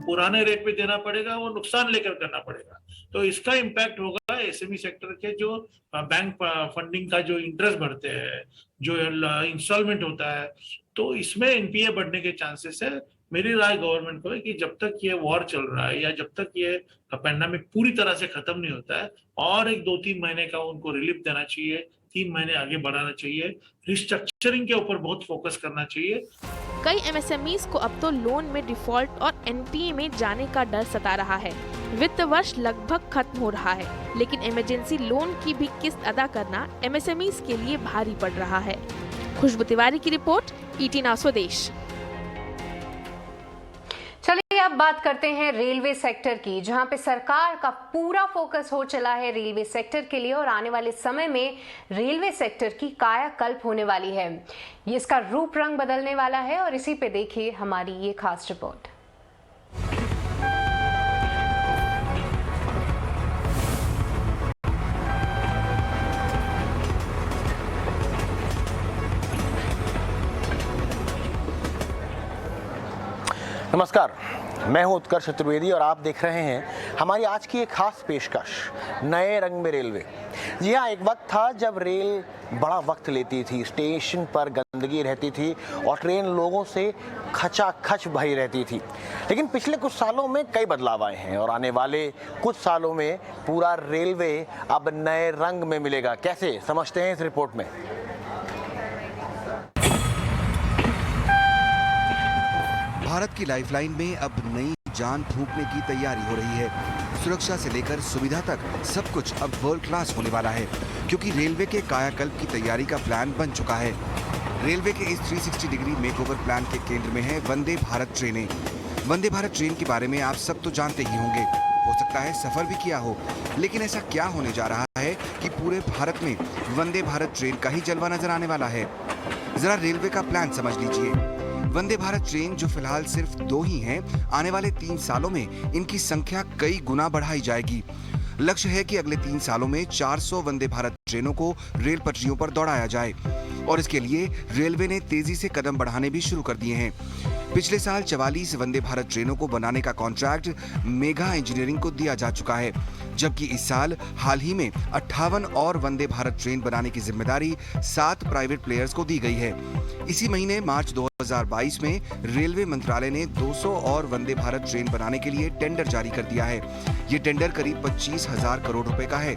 पुराने रेट पे देना पड़ेगा, वो नुकसान लेकर करना पड़ेगा, तो इसका इम्पैक्ट होगा एसएमई सेक्टर के जो बैंक फंडिंग का जो इंटरेस्ट बढ़ते हैं, जो इंस्टॉलमेंट होता है, तो इसमें एनपीए बढ़ने के चांसेस है। मेरी राय गवर्नमेंट को है कि जब तक ये वॉर चल रहा है या जब तक ये पैंडेमिक पूरी तरह से खत्म नहीं होता है, और एक 2-3 महीने का उनको रिलीफ देना चाहिए, 3 महीने आगे बढ़ाना चाहिए, रिस्ट्रक्चरिंग के ऊपर बहुत फोकस करना चाहिए। कई एमएसएमईज को अब तो लोन में डिफॉल्ट और एनपीए में जाने का डर सता रहा है। वित्त वर्ष लगभग खत्म हो रहा है, लेकिन इमरजेंसी लोन की भी किस्त अदा करना एमएसएमईज के लिए भारी पड़ रहा है। खुशबू तिवारी की रिपोर्ट, ET Now स्वदेश। चलिए अब बात करते हैं रेलवे सेक्टर की, जहां पे सरकार का पूरा फोकस हो चला है रेलवे सेक्टर के लिए और आने वाले समय में रेलवे सेक्टर की कायाकल्प होने वाली है। ये इसका रूप रंग बदलने वाला है और इसी पे देखिए हमारी ये खास रिपोर्ट। नमस्कार, मैं हूं उत्कर्ष चतुर्वेदी और आप देख रहे हैं हमारी आज की एक खास पेशकश, नए रंग में रेलवे। जी हाँ, एक वक्त था जब रेल बड़ा वक्त लेती थी, स्टेशन पर गंदगी रहती थी और ट्रेन लोगों से खचाखच भरी रहती थी। लेकिन पिछले कुछ सालों में कई बदलाव आए हैं और आने वाले कुछ सालों में पूरा रेलवे अब नए रंग में मिलेगा। कैसे, समझते हैं इस रिपोर्ट में। भारत की लाइफलाइन में अब नई जान फूंकने की तैयारी हो रही है। सुरक्षा से लेकर सुविधा तक सब कुछ अब वर्ल्ड क्लास होने वाला है, क्योंकि रेलवे के कायाकल्प की तैयारी का प्लान बन चुका है। रेलवे के इस 360 डिग्री मेकओवर प्लान के केंद्र में है वंदे भारत ट्रेनें। वंदे भारत ट्रेन के बारे में आप सब तो जानते ही होंगे, हो सकता है सफर भी किया हो, लेकिन ऐसा क्या होने जा रहा है कि पूरे भारत में वंदे भारत ट्रेन का ही जलवा नजर आने वाला है। जरा रेलवे का प्लान समझ लीजिए। वंदे भारत ट्रेन जो फिलहाल सिर्फ 2 ही हैं, आने वाले 3 सालों में इनकी संख्या कई गुना बढ़ाई जाएगी। लक्ष्य है कि अगले 3 सालों में 400 वंदे भारत ट्रेनों को रेल पटरियों पर दौड़ाया जाए और इसके लिए रेलवे ने तेजी से कदम बढ़ाने भी शुरू कर दिए हैं। पिछले साल 44 वंदे भारत ट्रेनों को बनाने का कॉन्ट्रैक्ट मेगा इंजीनियरिंग को दिया जा चुका है, जबकि इस साल हाल ही में 58 और वंदे भारत ट्रेन बनाने की जिम्मेदारी 7 प्राइवेट प्लेयर्स को दी गई है। इसी महीने मार्च 2022 में रेलवे मंत्रालय ने 200 और वंदे भारत ट्रेन बनाने के लिए टेंडर जारी कर दिया है। ये टेंडर करीब 25,000 करोड़ रुपए का है।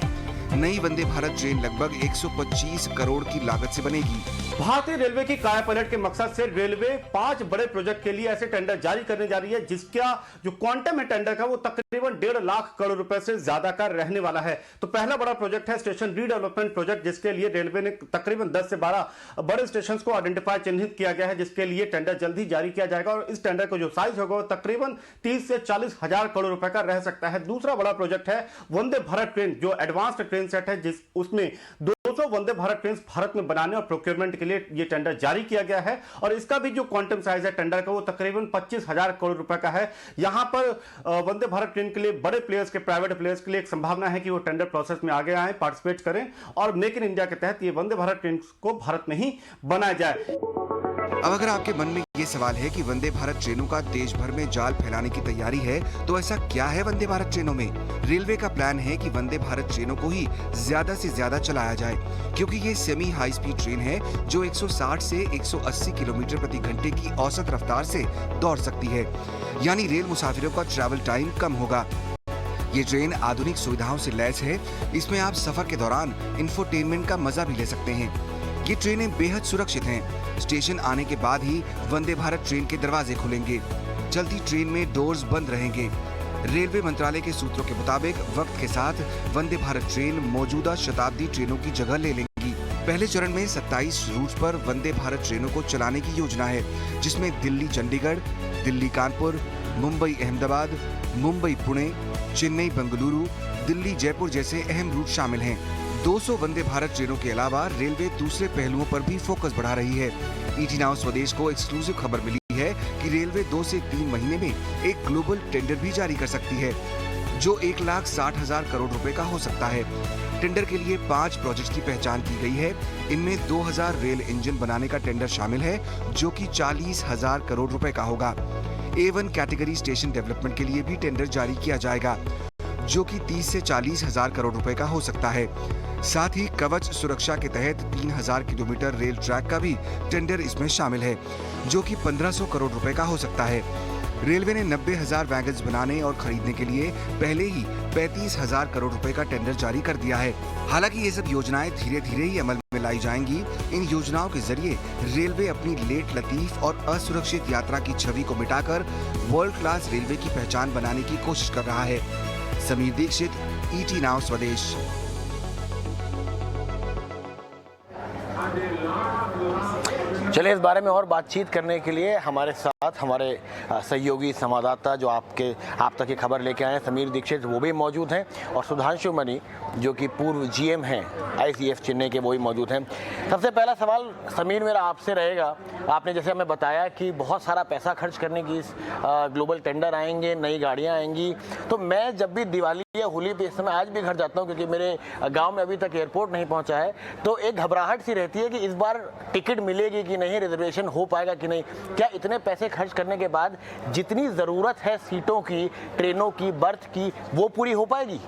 नई वंदे भारत ट्रेन लगभग 125 करोड़ की लागत से बनेगी। भारतीय रेलवे की कायापलट के मकसद से रेलवे 5 बड़े प्रोजेक्ट के लिए ऐसे टेंडर जारी करने जा रही है, जिसका जो क्वांटम है टेंडर का वो तकरीबन 1.5 लाख करोड़ रुपए से ज्यादा का रहने वाला है। तो पहला बड़ा प्रोजेक्ट है स्टेशन रीडेवलपमेंट प्रोजेक्ट, जिसके लिए रेलवे ने तकरीबन 10 से 12 बड़े स्टेशन को आइडेंटिफाई चिन्हित किया गया है, जिसके लिए टेंडर जल्द ही जारी किया जाएगा और इस टेंडर का जो साइज होगा वो तकरीबन 30 से 40 हजार करोड़ रुपए का रह सकता है। दूसरा बड़ा प्रोजेक्ट है वंदे भारत ट्रेन, जो एडवांस्ड ट्रेन सेट है, जिस उसमें 200 वंदे भारत ट्रेन भारत में बनाने और प्रोक्योरमेंट के लिए ये टेंडर जारी किया गया है और इसका भी जो क्वांटम साइज है टेंडर का वो तकरीबन 25,000 करोड़ रुपए का है। यहां पर वंदे भारत ट्रेन के लिए बड़े प्लेयर्स के, प्राइवेट प्लेयर्स के लिए एक संभावना है कि वो टेंडर प्रोसेस में आगे आए, पार्टिसिपेट करें और मेक इन इंडिया के तहत ये वंदे भारत ट्रेन को भारत में ही बनाया जाए। अब अगर आपके मन में ये सवाल है कि वंदे भारत ट्रेनों का देश भर में जाल फैलाने की तैयारी है, तो ऐसा क्या है वंदे भारत ट्रेनों में? रेलवे का प्लान है कि वंदे भारत ट्रेनों को ही ज्यादा से ज्यादा चलाया जाए, क्योंकि ये सेमी हाई स्पीड ट्रेन है जो 160 से 180 किलोमीटर प्रति घंटे की औसत रफ्तार से दौड़ सकती है, यानी रेल मुसाफिरों का ट्रैवल टाइम कम होगा। ये ट्रेन आधुनिक सुविधाओं से लैस है। इसमें आप सफर के दौरान इंफोटेनमेंट का मजा भी ले सकते हैं। ये ट्रेनें बेहद सुरक्षित हैं। स्टेशन आने के बाद ही वंदे भारत ट्रेन के दरवाजे खुलेंगे। चलती ट्रेन में डोर्स बंद रहेंगे। रेलवे मंत्रालय के सूत्रों के मुताबिक वक्त के साथ वंदे भारत ट्रेन मौजूदा शताब्दी ट्रेनों की जगह ले लेंगी। पहले चरण में 27 रूट पर वंदे भारत ट्रेनों को चलाने की योजना है, जिसमें दिल्ली चंडीगढ़, दिल्ली कानपुर, मुंबई अहमदाबाद, मुंबई पुणे, चेन्नई बेंगलुरु, दिल्ली जयपुर जैसे अहम रूट शामिल हैं। 200 वंदे भारत ट्रेनों के अलावा रेलवे दूसरे पहलुओं पर भी फोकस बढ़ा रही है। ईटी नाउ स्वदेश को एक्सक्लूसिव खबर मिली है कि रेलवे 2 से 3 महीने में एक ग्लोबल टेंडर भी जारी कर सकती है, जो 1,60,000 करोड़ रुपए का हो सकता है। टेंडर के लिए 5 प्रोजेक्ट की पहचान की गई है। इनमें 2000 रेल इंजन बनाने का टेंडर शामिल है, जो कि 40,000 करोड़ रुपए का होगा। A1 कैटेगरी स्टेशन डेवलपमेंट के लिए भी टेंडर जारी किया जाएगा, जो कि 30 से 40,000 करोड़ रुपए का हो सकता है। साथ ही कवच सुरक्षा के तहत 3000 किलोमीटर रेल ट्रैक का भी टेंडर इसमें शामिल है, जो कि 1500 करोड़ रुपए का हो सकता है। रेलवे ने 90,000 वैगन्स बनाने और खरीदने के लिए पहले ही 35,000 करोड़ रुपए का टेंडर जारी कर दिया है। हालांकि ये सब योजनाएं धीरे धीरे ही अमल में लाई जाएंगी। इन योजनाओं के जरिए रेलवे अपनी लेट लतीफ और असुरक्षित यात्रा की छवि को मिटाकर वर्ल्ड क्लास रेलवे की पहचान बनाने की कोशिश कर रहा है। समीर दीक्षित, ईटी नाउ स्वदेश। चलिए इस बारे में और बातचीत करने के लिए हमारे साथ हमारे सहयोगी संवाददाता जो आप तक ये खबर लेके आए हैं, समीर दीक्षित, वो भी मौजूद हैं, और सुधांशु मनी जो कि पूर्व जीएम हैं ICF चेन्नई के, वो भी मौजूद हैं। सबसे पहला सवाल समीर मेरा आपसे रहेगा, आपने जैसे हमें बताया कि बहुत सारा पैसा खर्च करने की ग्लोबल टेंडर आएंगे, नई गाड़ियाँ आएंगी, तो मैं जब भी दिवाली या होली पे इस समय आज भी घर जाता हूँ, क्योंकि मेरे गाँव में अभी तक एयरपोर्ट नहीं पहुँचा है, तो एक घबराहट सी रहती है कि इस बार टिकट मिलेगी कि नहीं, रिजर्वेशन हो पाएगा कि नहीं। क्या इतने पैसे खर्च करने के बाद जितनी ज़रूरत है सीटों की, ट्रेनों की, बर्थ की, वो पूरी हो पाएगी?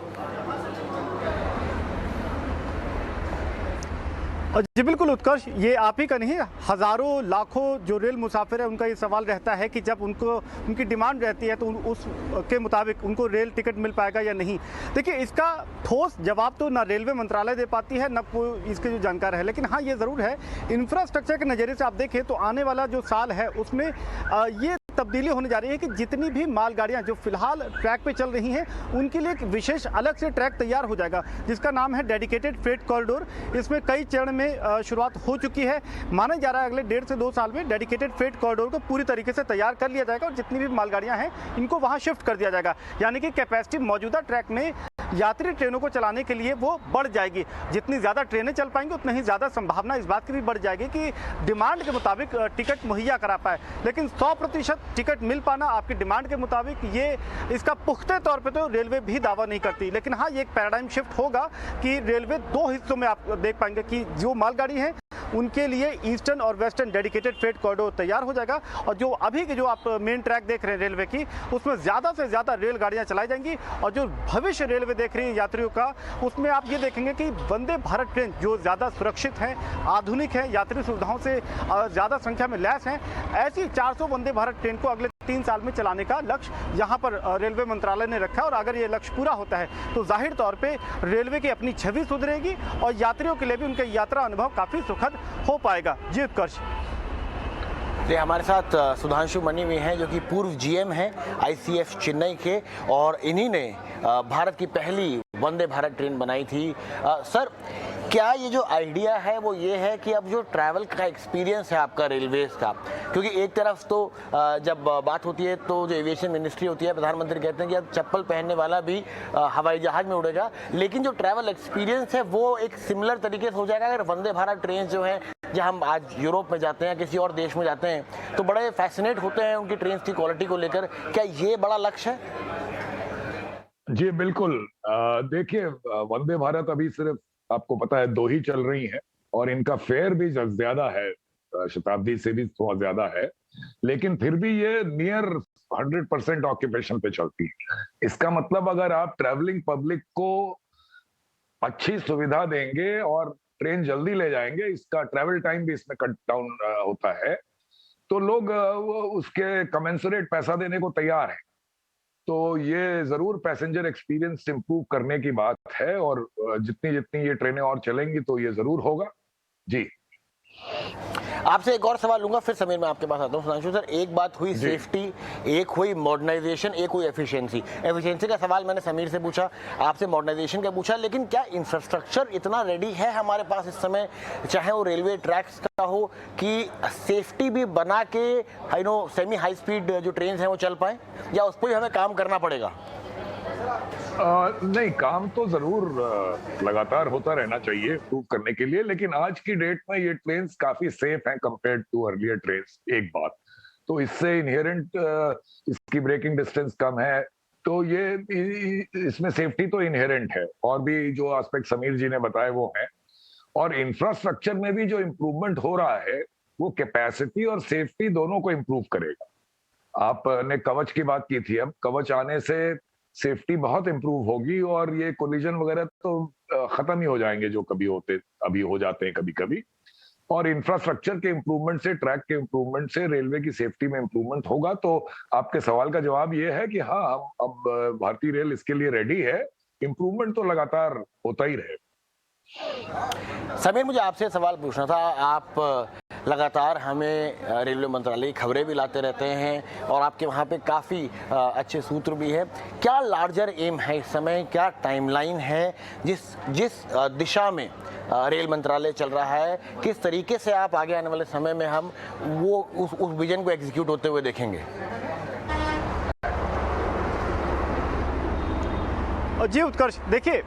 जी बिल्कुल उत्कर्ष, ये आप ही का नहीं, हजारों लाखों जो रेल मुसाफिर है उनका ये सवाल रहता है कि जब उनकी डिमांड रहती है तो उस के मुताबिक उनको रेल टिकट मिल पाएगा या नहीं। देखिए, इसका ठोस जवाब तो ना रेलवे मंत्रालय दे पाती है, ना कोई इसके जो जानकार है। लेकिन हाँ, ये ज़रूर है, इंफ्रास्ट्रक्चर के नज़रिए से आप देखें तो आने वाला जो साल है उसमें ये तब्दीली होने जा रही है कि जितनी भी मालगाड़ियां जो फिलहाल ट्रैक पे चल रही हैं उनके लिए एक विशेष अलग से ट्रैक तैयार हो जाएगा, जिसका नाम है डेडिकेटेड फ्रेट कॉरिडोर। इसमें कई चरण में शुरुआत हो चुकी है। माना जा रहा है अगले 1.5 से 2 साल में डेडिकेटेड फ्रेट कॉरिडोर को पूरी तरीके से तैयार कर लिया जाएगा और जितनी भी मालगाड़ियां हैं इनको वहां शिफ्ट कर दिया जाएगा। यानी कि कैपेसिटी मौजूदा ट्रैक में यात्री ट्रेनों को चलाने के लिए वो बढ़ जाएगी। जितनी ज़्यादा ट्रेनें चल पाएंगी उतनी ही ज़्यादा संभावना इस बात की भी बढ़ जाएगी कि डिमांड के मुताबिक टिकट मुहैया करा पाए। लेकिन 100% टिकट मिल पाना आपकी डिमांड के मुताबिक, ये इसका पुख्ते तौर पे तो रेलवे भी दावा नहीं करती। लेकिन हाँ, ये एक पैराडाइम शिफ्ट होगा कि रेलवे 2 हिस्सों में आप देख पाएंगे कि जो मालगाड़ी है उनके लिए ईस्टर्न और वेस्टर्न डेडिकेटेड फ्रेट कॉरिडोर तैयार हो जाएगा, और जो अभी के जो आप मेन ट्रैक देख रहे हैं रेलवे की, उसमें ज़्यादा से ज़्यादा रेलगाड़ियां चलाई जाएंगी। और जो भविष्य रेलवे देख रही है यात्रियों का, उसमें आप ये देखेंगे कि वंदे भारत ट्रेन जो ज़्यादा सुरक्षित है, आधुनिक है, यात्री सुविधाओं से ज़्यादा संख्या में लैस हैं, ऐसी 400 वंदे भारत ट्रेन को अगले 3 साल में चलाने का लक्ष्य यहाँ पर रेलवे मंत्रालय ने रखा है। और अगर ये लक्ष्य पूरा होता है तो जाहिर तौर पे रेलवे की अपनी छवि सुधरेगी और यात्रियों के लिए भी उनका यात्रा अनुभव काफ़ी सुखद हो पाएगा। जी उत्कर्ष। हमारे साथ सुधांशु मनी भी हैं जो कि पूर्व जीएम हैं ICF चेन्नई के, और इन्हीं ने भारत की पहली वंदे भारत ट्रेन बनाई थी। सर, क्या ये जो आइडिया है वो ये है कि अब जो ट्रैवल का एक्सपीरियंस है आपका रेलवेज का, क्योंकि एक तरफ तो जब बात होती है तो जो एविएशन मिनिस्ट्री होती है, प्रधानमंत्री कहते हैं कि अब चप्पल पहनने वाला भी हवाई जहाज में उड़ेगा, लेकिन जो ट्रैवल एक्सपीरियंस है वो एक सिमिलर तरीके से हो जाएगा अगर वंदे भारत ट्रेन जो है, जब हम आज यूरोप में जाते हैं, किसी और देश में जाते हैं, तो बड़े फैसिनेट होते हैं उनकी ट्रेन की क्वालिटी को लेकर। क्या ये बड़ा लक्ष्य है? जी बिल्कुल। देखिए, वंदे भारत अभी सिर्फ आपको पता है 2 ही चल रही हैं और इनका फेयर भी ज्यादा है, शताब्दी से भी थोड़ा ज्यादा है, लेकिन फिर भी ये नियर 100% ऑक्यूपेशन पे चलती है। इसका मतलब अगर आप ट्रैवलिंग पब्लिक को अच्छी सुविधा देंगे और ट्रेन जल्दी ले जाएंगे, इसका ट्रैवल टाइम भी इसमें कट डाउन होता है, तो लोग उसके कमेंसुरेट पैसा देने को तैयार हैं। तो ये जरूर पैसेंजर एक्सपीरियंस इंप्रूव करने की बात है, और जितनी जितनी ये ट्रेनें और चलेंगी तो ये जरूर होगा। जी, आपसे एक और सवाल लूंगा, फिर समीर मैं आपके पास आता हूँ। सुधांशु सर, एक बात हुई सेफ्टी, एक हुई मॉडर्नाइजेशन, एक हुई एफिशिएंसी। एफिशिएंसी का सवाल मैंने समीर से पूछा, आपसे मॉडर्नाइजेशन का पूछा, लेकिन क्या इंफ्रास्ट्रक्चर इतना रेडी है हमारे पास इस समय, चाहे वो रेलवे ट्रैक्स का हो, कि सेफ्टी भी बना के सेमी हाई स्पीड जो ट्रेन हैं वो चल पाए, या उस पर भी हमें काम करना पड़ेगा? नहीं, काम तो जरूर लगातार होता रहना चाहिए इम्प्रूव करने के लिए, लेकिन आज की डेट में ये ट्रेन्स काफी सेफ हैं कंपेयर्ड टू अर्लियर ट्रेन्स, एक बात। तो इससे इनहेरेंट इसकी ब्रेकिंग डिस्टेंस कम है, तो ये इसमें सेफ्टी तो इनहेरेंट है, और भी जो एस्पेक्ट समीर जी ने बताए वो है। और इंफ्रास्ट्रक्चर में भी जो इम्प्रूवमेंट हो रहा है वो कैपेसिटी और सेफ्टी दोनों को इम्प्रूव करेगा। आपने कवच की बात की थी, अब कवच आने से सेफ्टी बहुत इंप्रूव होगी, और ये कोलिजन वगैरह तो खत्म ही हो जाएंगे जो अभी हो जाते हैं कभी कभी। और इंफ्रास्ट्रक्चर के इम्प्रूवमेंट से, ट्रैक के इम्प्रूवमेंट से रेलवे की सेफ्टी में इम्प्रूवमेंट होगा। तो आपके सवाल का जवाब ये है कि हाँ, हम अब भारतीय रेल इसके लिए रेडी है, इम्प्रूवमेंट तो लगातार होता ही रहे। समीर, मुझे आपसे सवाल पूछना था, आप लगातार हमें रेलवे मंत्रालय की खबरें भी लाते रहते हैं, और आपके वहाँ पे काफ़ी अच्छे सूत्र भी है। क्या लार्जर एम है इस समय, क्या टाइमलाइन है जिस दिशा में रेल मंत्रालय चल रहा है, किस तरीके से आप आगे आने वाले समय में हम वो उस विजन को एग्जीक्यूट होते हुए देखेंगे? जी उत्कर्ष, देखिए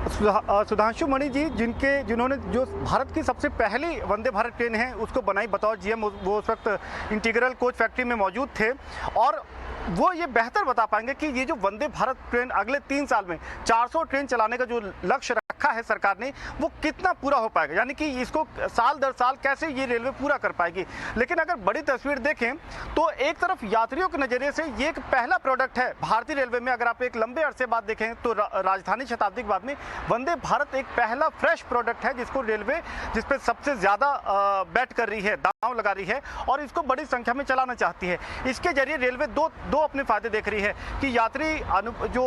सुधांशु मणि जी जिन्होंने जो भारत की सबसे पहली वंदे भारत ट्रेन है उसको बनाई बतौर जीएम, वो उस वक्त इंटीग्रल कोच फैक्ट्री में मौजूद थे, और वो ये बेहतर बता पाएंगे कि ये जो वंदे भारत ट्रेन अगले 3 साल में 400 ट्रेन चलाने का जो लक्ष्य रखा है सरकार ने, वो कितना पूरा हो पाएगा, यानी कि इसको साल दर साल कैसे ये रेलवे पूरा कर पाएगी। लेकिन अगर बड़ी तस्वीर देखें तो एक तरफ यात्रियों के नज़रिए से ये एक पहला प्रोडक्ट है भारतीय रेलवे में। अगर आप एक लंबे अरसे बाद देखें तो राजधानी शताब्दी के बाद में वंदे भारत एक पहला फ्रेश प्रोडक्ट है जिसको रेलवे जिस पर सबसे ज़्यादा बैट कर रही है, दांव लगा रही है, और इसको बड़ी संख्या में चलाना चाहती है। इसके जरिए रेलवे दो अपने फायदे देख रही है कि जो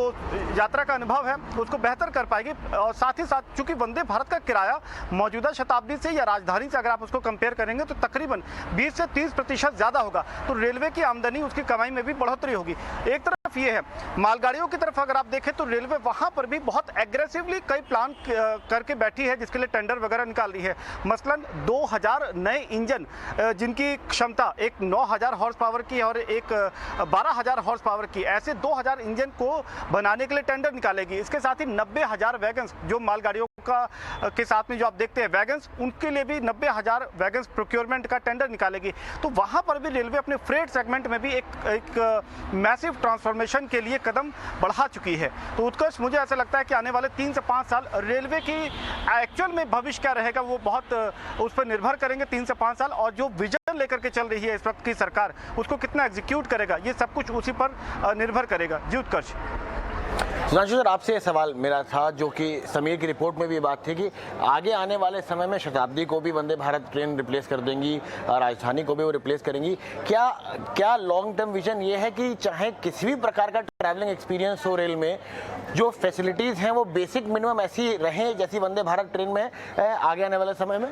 यात्रा का अनुभव है उसको बेहतर कर पाएगी, और साथ ही साथ चूंकि वंदे भारत का किराया मौजूदा शताब्दी से या राजधानी से अगर आप उसको कंपेयर करेंगे तो तकरीबन 20 से 30% ज़्यादा होगा, तो रेलवे की आमदनी, उसकी कमाई में भी बढ़ोतरी होगी। एक तरफ ये है, मालगाड़ियों की तरफ अगर आप देखें तो रेलवे वहाँ पर भी बहुत एग्रेसिवली कई प्लान करके बैठी है जिसके लिए टेंडर वगैरह निकाल रही है। मसलन 2000 नए इंजन जिनकी क्षमता एक 9000 हॉर्स पावर की और एक 12000 हॉर्स पावर की, ऐसे 2000 इंजन को बनाने के लिए टेंडर निकालेगी। इसके साथ ही 90,000 वैगन्स जो मालगाड़ियों के साथ में जो आप देखते हैं वैगन्स, उनके लिए भी 90,000 वैगन्स प्रोक्योरमेंट का टेंडर निकालेगी। तो वहाँ पर भी रेलवे अपने फ्रेट सेगमेंट में भी एक मैसिव ट्रांसफॉर्मेशन के लिए कदम बढ़ा चुकी है। तो उत्कर्ष, मुझे ऐसा लगता है कि आने वाले 3 से 5 साल रेलवे की एक्चुअल में भविष्य क्या रहेगा वो बहुत उस पर निर्भर करेंगे 3 से 5 साल, और जो विजन लेकर के चल रही है इस वक्त की सरकार उसको कितना एग्जीक्यूट करेगा, ये सब कुछ उसी पर निर्भर करेगा। जी उत्कर्ष। सुधांशु सर, आपसे सवाल मेरा था, जो कि समीर की रिपोर्ट में भी बात थी कि आगे आने वाले समय में शताब्दी को भी वंदे भारत ट्रेन रिप्लेस कर देंगी, राजधानी को भी वो रिप्लेस करेंगी। क्या लॉन्ग टर्म विजन ये है कि चाहे किसी भी प्रकार का ट्रैवलिंग एक्सपीरियंस हो रेल में, जो फैसिलिटीज़ हैं वो बेसिक मिनिमम ऐसी रहें जैसी वंदे भारत ट्रेन में आगे आने वाले समय में?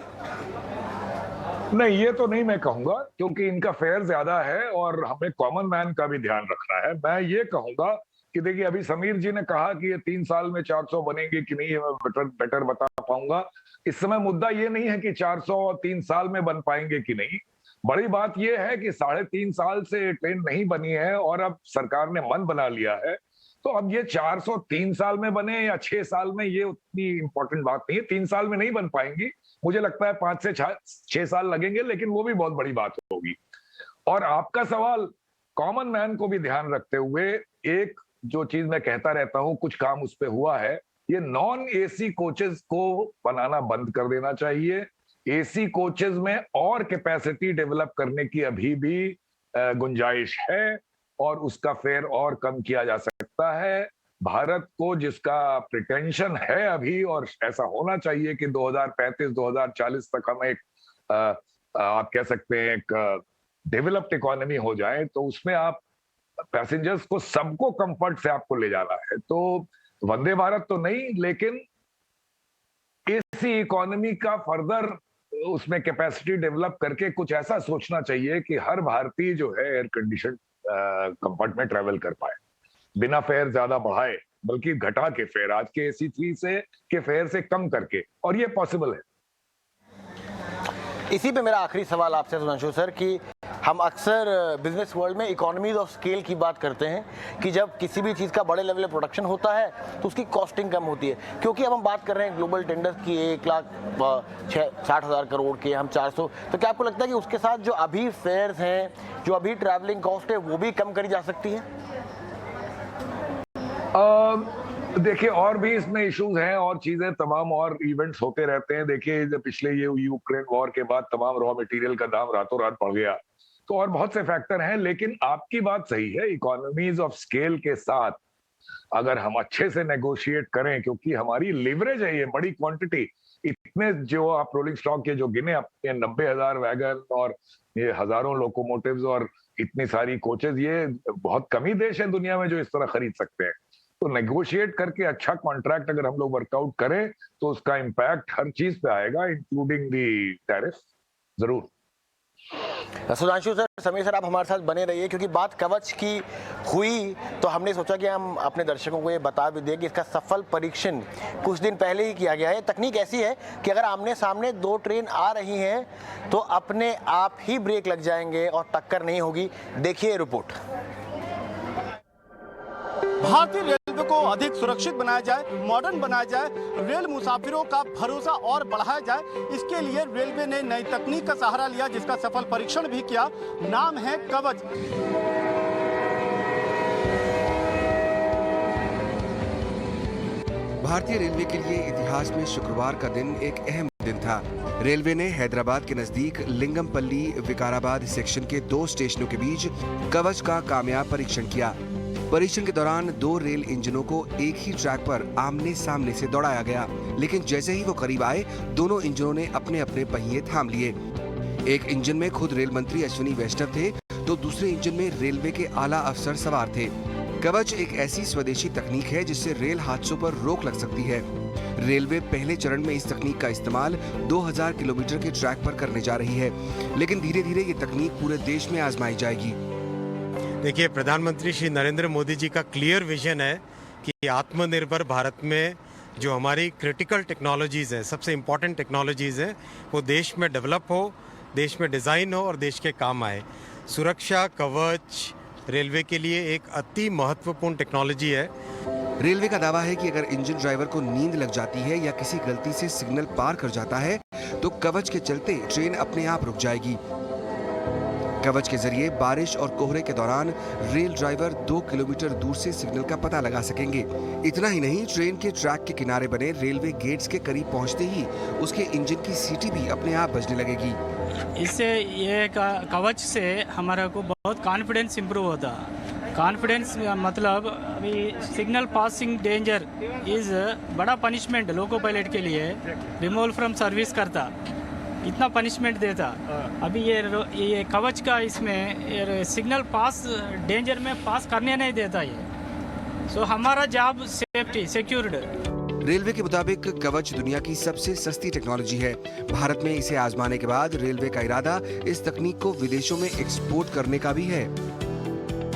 नहीं, ये तो नहीं मैं कहूंगा, क्योंकि इनका फेयर ज्यादा है और हमें कॉमन मैन का भी ध्यान रखना है। मैं ये कहूंगा कि देखिए, अभी समीर जी ने कहा कि ये 3 साल में 400 बनेंगे कि नहीं, मैं बेटर बता पाऊंगा। इस समय मुद्दा ये नहीं है कि 400 3 साल में बन पाएंगे कि नहीं। बड़ी बात ये है कि 3.5 साल से ट्रेन नहीं बनी है और अब सरकार ने मन बना लिया है। तो अब ये 400 3 साल में बने या 6 साल में, ये उतनी इंपॉर्टेंट बात नहीं है। 3 साल में नहीं बन पाएंगी, मुझे लगता है 5 से 6 साल लगेंगे, लेकिन वो भी बहुत बड़ी बात होगी। और आपका सवाल कॉमन मैन को भी ध्यान रखते हुए, एक जो चीज मैं कहता रहता हूं, कुछ काम उस पे हुआ है, ये नॉन एसी कोचेस को बनाना बंद कर देना चाहिए। एसी कोचेस में और कैपेसिटी डेवलप करने की अभी भी गुंजाइश है, और उसका फेयर और कम किया जा सकता है। भारत को जिसका प्रिटेंशन है अभी, और ऐसा होना चाहिए कि 2035-2040 तक हम एक आप कह सकते हैं एक डेवलप्ड इकोनॉमी हो जाए, तो उसमें आप पैसेंजर्स को सबको कंफर्ट से आपको ले जाना है। तो वंदे भारत तो नहीं, लेकिन इसी इकोनॉमी का फर्दर उसमें कैपेसिटी डेवलप करके कुछ ऐसा सोचना चाहिए कि हर भारतीय जो है एयर कंडीशन कंफर्ट में ट्रेवल कर पाए, बिना फेयर ज्यादा बढ़ाए, बल्कि घटा के फेयर, आज के AC3 से के फेयर से कम करके, और ये पॉसिबल है। इसी पे मेरा आखिरी सवाल आपसे सुधांशु सर कि हम अक्सर बिजनेस वर्ल्ड में इकोनॉमीज ऑफ स्केल की बात करते हैं कि जब किसी भी चीज़ का बड़े लेवल पे प्रोडक्शन होता है तो उसकी कॉस्टिंग कम होती है, क्योंकि अब हम बात कर रहे हैं ग्लोबल टेंडर्स की 1,60,000 करोड़ के, हम 400, तो क्या आपको लगता है कि उसके साथ जो अभी फेयर्स हैं, जो अभी ट्रैवलिंग कॉस्ट है, वो भी कम करी जा सकती है? देखिए, और भी इसमें इश्यूज हैं और चीजें तमाम और इवेंट्स होते रहते हैं। देखिए, जब पिछले ये यूक्रेन वॉर के बाद तमाम रॉ मटेरियल का दाम रातों रात बढ़ गया, तो और बहुत से फैक्टर हैं। लेकिन आपकी बात सही है, इकोनॉमीज ऑफ स्केल के साथ अगर हम अच्छे से नेगोशिएट करें, क्योंकि हमारी लिवरेज है, ये बड़ी क्वांटिटी, इतने जो आप रोलिंग स्टॉक के जो गिने अपने 90,000 वैगन और ये हजारों लोकोमोटिव्स और इतनी सारी कोचेज, ये बहुत कम ही देश है दुनिया में जो इस तरह खरीद सकते हैं। तो नेगोशिएट करके अच्छा कॉन्ट्रैक्ट अगर हम लोग वर्कआउट करें तो उसका इम्पैक्ट हर चीज पे आएगा, इंक्लूडिंग दी टैरिफ, जरूर। सुधांशु सर, समीर सर, आप हमारे साथ बने रहिए, क्योंकि बात कवच की हुई तो हमने सोचा कि हम अपने दर्शकों को ये बता भी दें कि इसका सफल परीक्षण कुछ दिन पहले ही किया गया है। तकनीक ऐसी है कि अगर आमने सामने दो ट्रेन आ रही हैं तो अपने आप ही ब्रेक लग जाएंगे और टक्कर नहीं होगी। देखिए रिपोर्ट। भारतीय रेलवे को अधिक सुरक्षित बनाया जाए, मॉडर्न बनाया जाए, रेल मुसाफिरों का भरोसा और बढ़ाया जाए, इसके लिए रेलवे ने नई तकनीक का सहारा लिया, जिसका सफल परीक्षण भी किया। नाम है कवच। भारतीय रेलवे के लिए इतिहास में शुक्रवार का दिन एक अहम दिन था। रेलवे ने हैदराबाद के नजदीक लिंगमपल्ली विकाराबाद सेक्शन के 2 स्टेशनों के बीच कवच का कामयाब परीक्षण किया। परीक्षण के दौरान 2 रेल इंजनों को एक ही ट्रैक पर आमने सामने से दौड़ाया गया, लेकिन जैसे ही वो करीब आए, दोनों इंजनों ने अपने अपने पहिए थाम लिए। एक इंजन में खुद रेल मंत्री अश्विनी वैष्णव थे, तो दूसरे इंजन में रेलवे के आला अफसर सवार थे। कवच एक ऐसी स्वदेशी तकनीक है जिससे रेल हादसों पर रोक लग सकती है। रेलवे पहले चरण में इस तकनीक का इस्तेमाल 2000 किलोमीटर के ट्रैक पर करने जा रही है, लेकिन धीरे धीरे ये तकनीक पूरे देश में आजमाई जाएगी। देखिए, प्रधानमंत्री श्री नरेंद्र मोदी जी का क्लियर विजन है कि आत्मनिर्भर भारत में जो हमारी क्रिटिकल टेक्नोलॉजीज हैं, सबसे इम्पॉर्टेंट टेक्नोलॉजीज हैं, वो देश में डेवलप हो, देश में डिज़ाइन हो और देश के काम आए। सुरक्षा कवच रेलवे के लिए एक अति महत्वपूर्ण टेक्नोलॉजी है। रेलवे का दावा है कि अगर इंजन ड्राइवर को नींद लग जाती है या किसी गलती से सिग्नल पार कर जाता है तो कवच के चलते ट्रेन अपने आप रुक जाएगी। कवच के जरिए बारिश और कोहरे के दौरान रेल ड्राइवर 2 किलोमीटर दूर से सिग्नल का पता लगा सकेंगे। इतना ही नहीं, ट्रेन के ट्रैक के किनारे बने रेलवे गेट्स के करीब पहुंचते ही उसके इंजन की सीटी भी अपने आप बजने लगेगी। इससे ये कवच से हमारा को बहुत कॉन्फिडेंस इम्प्रूव होता। कॉन्फिडेंस मतलब अभी सिग्नल पासिंग डेंजर इज बड़ा पनिशमेंट लोको पायलट के लिए, रिमूवल फ्रॉम सर्विस करता, इतना पनिशमेंट देता। अभी ये कवच का इसमें सिग्नल पास डेंजर में पास करने नहीं देता ये। सो हमारा जॉब सेफ्टी सिक्योर्ड। रेलवे के मुताबिक कवच दुनिया की सबसे सस्ती टेक्नोलॉजी है। भारत में इसे आजमाने के बाद रेलवे का इरादा इस तकनीक को विदेशों में एक्सपोर्ट करने का भी है।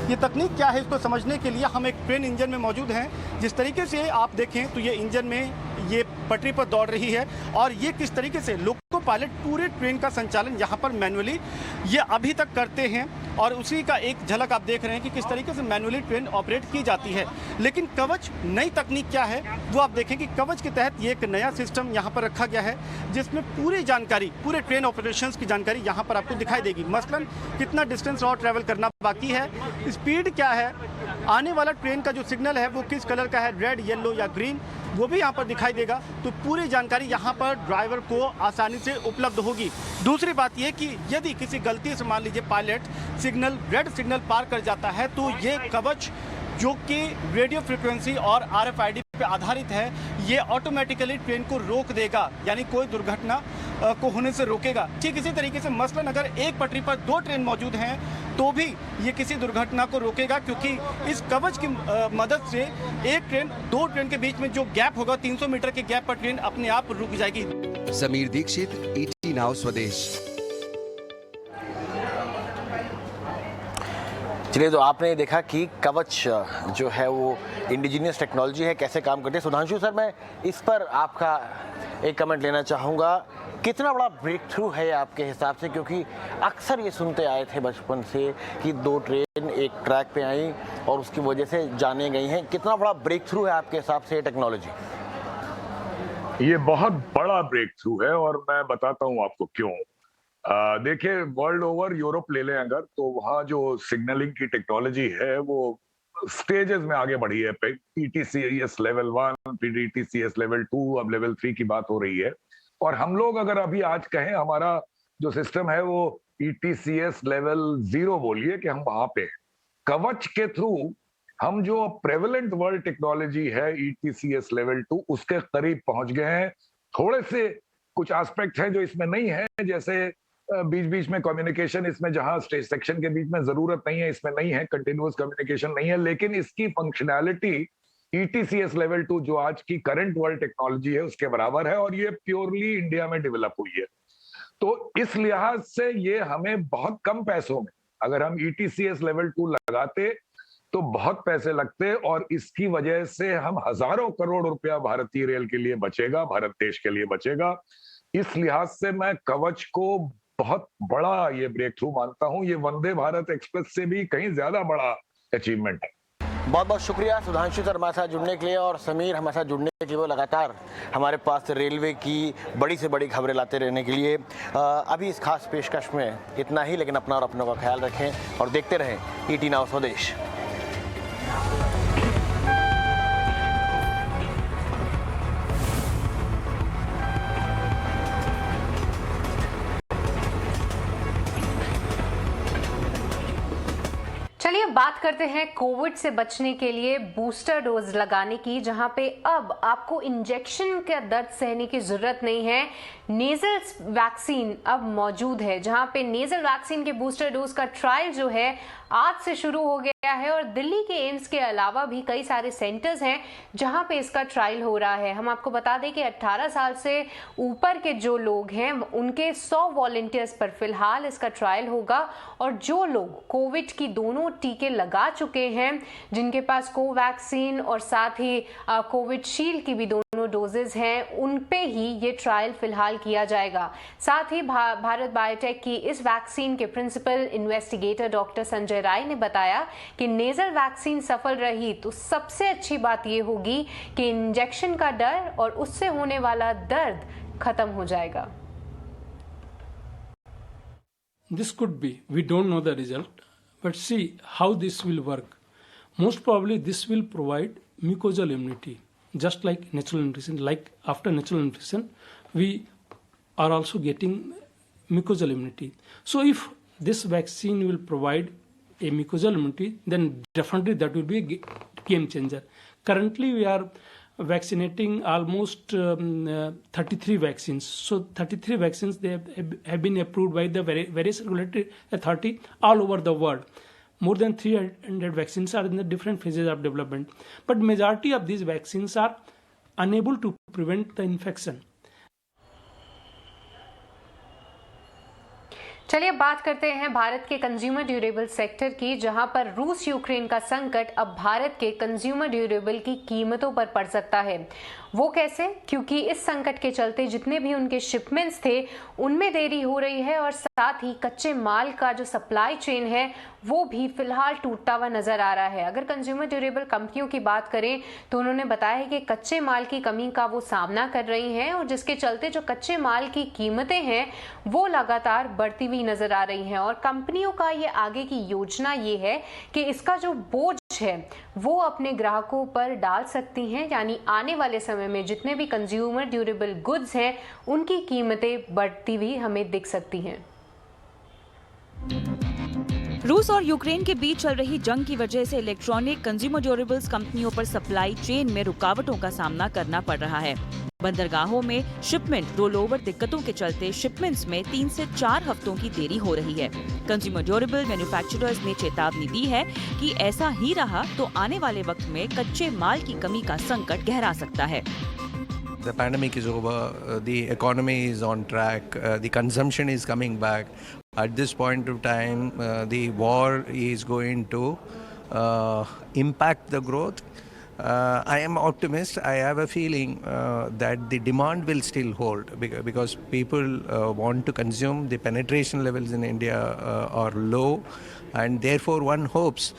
ये तकनीक क्या है, इसको समझने के लिए हम एक ट्रेन इंजन में मौजूद हैं। जिस तरीके से आप देखें तो ये इंजन में ये पटरी पर दौड़ रही है और ये किस तरीके से लोको पायलट पूरे ट्रेन का संचालन यहाँ पर मैनुअली ये अभी तक करते हैं और उसी का एक झलक आप देख रहे हैं कि किस तरीके से मैनुअली ट्रेन ऑपरेट की जाती है। लेकिन कवच नई तकनीक क्या है वो आप देखें कि कवच के तहत ये एक नया सिस्टम यहाँ पर रखा गया है जिसमें पूरी जानकारी, पूरे ट्रेन ऑपरेशंस की जानकारी यहाँ पर आपको दिखाई देगी। मसलन कितना डिस्टेंस और ट्रैवल करना बाकी है, स्पीड क्या है, आने वाला ट्रेन का जो सिग्नल है वो किस कलर का है, रेड, येलो या ग्रीन, वो भी यहाँ पर दिखाई देगा। तो पूरी जानकारी यहाँ पर ड्राइवर को आसानी से उपलब्ध होगी। दूसरी बात यह कि यदि किसी गलती से मान लीजिए पायलट सिग्नल, रेड सिग्नल पार कर जाता है तो ये कवच जो कि रेडियो फ्रिक्वेंसी और RFID पे आधारित है, ये ऑटोमेटिकली ट्रेन को रोक देगा, यानी कोई दुर्घटना को होने से रोकेगा। ठीक इसी तरीके से मसलन अगर एक पटरी पर 2 ट्रेन मौजूद हैं तो भी ये किसी दुर्घटना को रोकेगा, क्योंकि इस कवच की मदद से एक ट्रेन 2 ट्रेन के बीच में जो गैप होगा 300 मीटर के गैप पर ट्रेन अपने आप रुक जाएगी। समीर दीक्षित, ET नाउ स्वदेश। चलिए, तो आपने देखा कि कवच जो है वो इंडिजीनियस टेक्नोलॉजी है, कैसे काम करती है। सुधांशु सर, मैं इस पर आपका एक कमेंट लेना चाहूँगा, कितना बड़ा ब्रेक थ्रू है आपके हिसाब से, क्योंकि अक्सर ये सुनते आए थे बचपन से कि 2 ट्रेन एक ट्रैक पे आई और उसकी वजह से जाने गई हैं। कितना बड़ा ब्रेक थ्रू है आपके हिसाब से ये टेक्नोलॉजी? ये बहुत बड़ा ब्रेक थ्रू है और मैं बताता हूँ आपको क्यों। देखिए, वर्ल्ड ओवर यूरोप ले लें अगर, तो वहाँ जो सिग्नलिंग की टेक्नोलॉजी है वो स्टेजेस में आगे बढ़ी है। PTCS लेवल 1, PTCS लेवल 2, अब लेवल 3 की बात हो रही है। और हम लोग अगर अभी आज कहें हमारा जो सिस्टम है वो ETCS लेवल 0 बोलिए कि हम वहां पे कवच के थ्रू हम जो प्रेवलेंट वर्ल्ड टेक्नोलॉजी है ETCS लेवल 2 उसके करीब पहुंच गए हैं। थोड़े से कुछ एस्पेक्ट हैं जो इसमें नहीं है, जैसे बीच बीच में कम्युनिकेशन, इसमें जहां स्टेज सेक्शन के बीच में जरूरत नहीं है, इसमें नहीं है, कंटिन्यूअस कम्युनिकेशन नहीं है, लेकिन इसकी फंक्शनैलिटी ETCS लेवल 2 जो आज की करंट वर्ल्ड टेक्नोलॉजी है उसके बराबर है, और ये प्योरली इंडिया में डेवलप हुई है। तो इस लिहाज से ये हमें बहुत कम पैसों में, अगर हम ETCS लेवल 2 लगाते तो बहुत पैसे लगते, और इसकी वजह से हम हजारों करोड़ रुपया भारतीय रेल के लिए बचेगा, भारत देश के लिए बचेगा। इस लिहाज से मैं कवच को बहुत बड़ा ये ब्रेक थ्रू मानता हूं। ये वंदे भारत एक्सप्रेस से भी कहीं ज्यादा बड़ा अचीवमेंट है। बहुत बहुत शुक्रिया सुधांशु सर हमारे साथ जुड़ने के लिए, और समीर हमारे साथ जुड़ने के लिए। वो लगातार हमारे पास रेलवे की बड़ी से बड़ी खबरें लाते रहने के लिए। अभी इस खास पेशकश में इतना ही, लेकिन अपना और अपनों का ख्याल रखें और देखते रहें ET नाउ स्वदेश। चलिए बात करते हैं कोविड से बचने के लिए बूस्टर डोज लगाने की, जहां पे अब आपको इंजेक्शन का दर्द सहने की जरूरत नहीं है। नेजल वैक्सीन अब मौजूद है, जहां पे नेजल वैक्सीन के बूस्टर डोज का ट्रायल जो है आज से शुरू हो गया है, और दिल्ली के एम्स के अलावा भी कई सारे सेंटर्स हैं जहां पे इसका ट्रायल हो रहा है। हम आपको बता दें कि 18 साल से ऊपर के जो लोग हैं उनके 100 वॉलंटियर्स पर फिलहाल इसका ट्रायल होगा, और जो लोग कोविड की दोनों टीके लगा चुके हैं, जिनके पास कोवैक्सीन और साथ ही कोविशील्ड की भी दोनों डोजेज हैं, उन पे ही ये ट्रायल फिलहाल किया जाएगा। साथ ही भारत बायोटेक की इस वैक्सीन के principal investigator doctor Sanjay Rai ने बताया कि नेजल वैक्सीन सफल रही तो सबसे अच्छी बात यह होगी कि इंजेक्शन का डर और उससे होने वाला दर्द खत्म हो जाएगा। This could be, we don't know the result, but see how this will work. Most probably this will provide mucosal immunity, just like natural infection. Like after natural infection, we are also getting mucosal immunity. So if this vaccine will provide a mucosal immunity, then definitely that will be a game changer. Currently we are vaccinating almost 33 vaccines. So 33 vaccines, they have been approved by the various regulatory authority all over the world. More than 300 vaccines are in the different phases of development. But majority of these vaccines are unable to prevent the infection. चलिए बात करते हैं भारत के कंज्यूमर ड्यूरेबल सेक्टर की, जहां पर रूस यूक्रेन का संकट अब भारत के कंज्यूमर ड्यूरेबल की कीमतों पर पड़ सकता है। वो कैसे? क्योंकि इस संकट के चलते जितने भी उनके शिपमेंट्स थे उनमें देरी हो रही है, और साथ ही कच्चे माल का जो सप्लाई चेन है वो भी फिलहाल टूटता हुआ नजर आ रहा है। अगर कंज्यूमर ड्यूरेबल कंपनियों की बात करें तो उन्होंने बताया है कि कच्चे माल की कमी का वो सामना कर रही हैं, और जिसके चलते जो कच्चे माल की कीमतें हैं वो लगातार बढ़ती हुई नजर आ रही हैं। और कंपनियों का ये आगे की योजना ये है कि इसका जो बोझ है वो अपने ग्राहकों पर डाल सकती हैं, यानी आने वाले समय में जितने भी कंज्यूमर ड्यूरेबल गुड्स हैं उनकी कीमतें बढ़ती हुई हमें दिख सकती हैं। रूस और यूक्रेन के बीच चल रही जंग की वजह से इलेक्ट्रॉनिक कंज्यूमर ड्यूरेबल्स कंपनियों पर सप्लाई चेन में रुकावटों का सामना करना पड़ रहा है। बंदरगाहों में शिपमेंट रोल ओवर दिक्कतों के चलते शिपमेंट्स में 3 से 4 हफ्तों की देरी हो रही है। कंज्यूमर ड्यूरेबल मैन्युफैक्चरर्स ने चेतावनी दी है कि ऐसा ही रहा तो आने वाले वक्त में कच्चे माल की कमी का संकट गहरा सकता है। The pandemic is over, the economy is on track, the consumption is coming back. At this point of time, the war is going to impact the growth. I am optimist. I have a feeling that the demand will still hold because people want to consume. The penetration levels in India are low, and therefore one hopes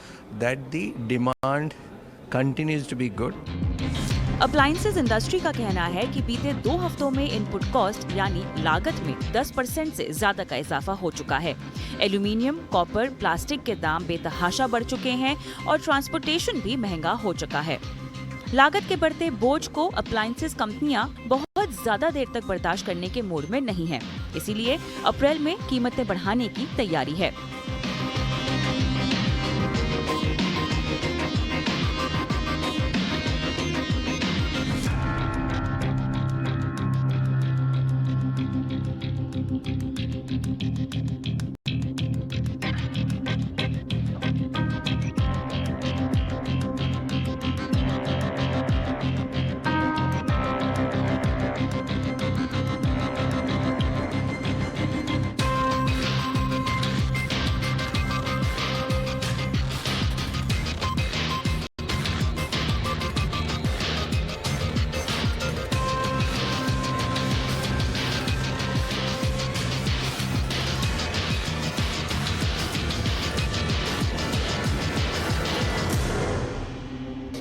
that the demand continues to be good. Appliances industry का कहना है कि बीते 2 हफ्तों में इनपुट कॉस्ट यानी लागत में 10% से ज्यादा का इजाफा हो चुका है। एल्यूमिनियम, कॉपर, प्लास्टिक के दाम बेतहाशा बढ़ चुके हैं और ट्रांसपोर्टेशन भी महंगा हो चुका है। लागत के बढ़ते बोझ को अप्लायंसेज कंपनियां बहुत ज्यादा देर तक बर्दाश्त करने के मूड में नहीं है, इसीलिए अप्रैल में कीमतें बढ़ाने की तैयारी है।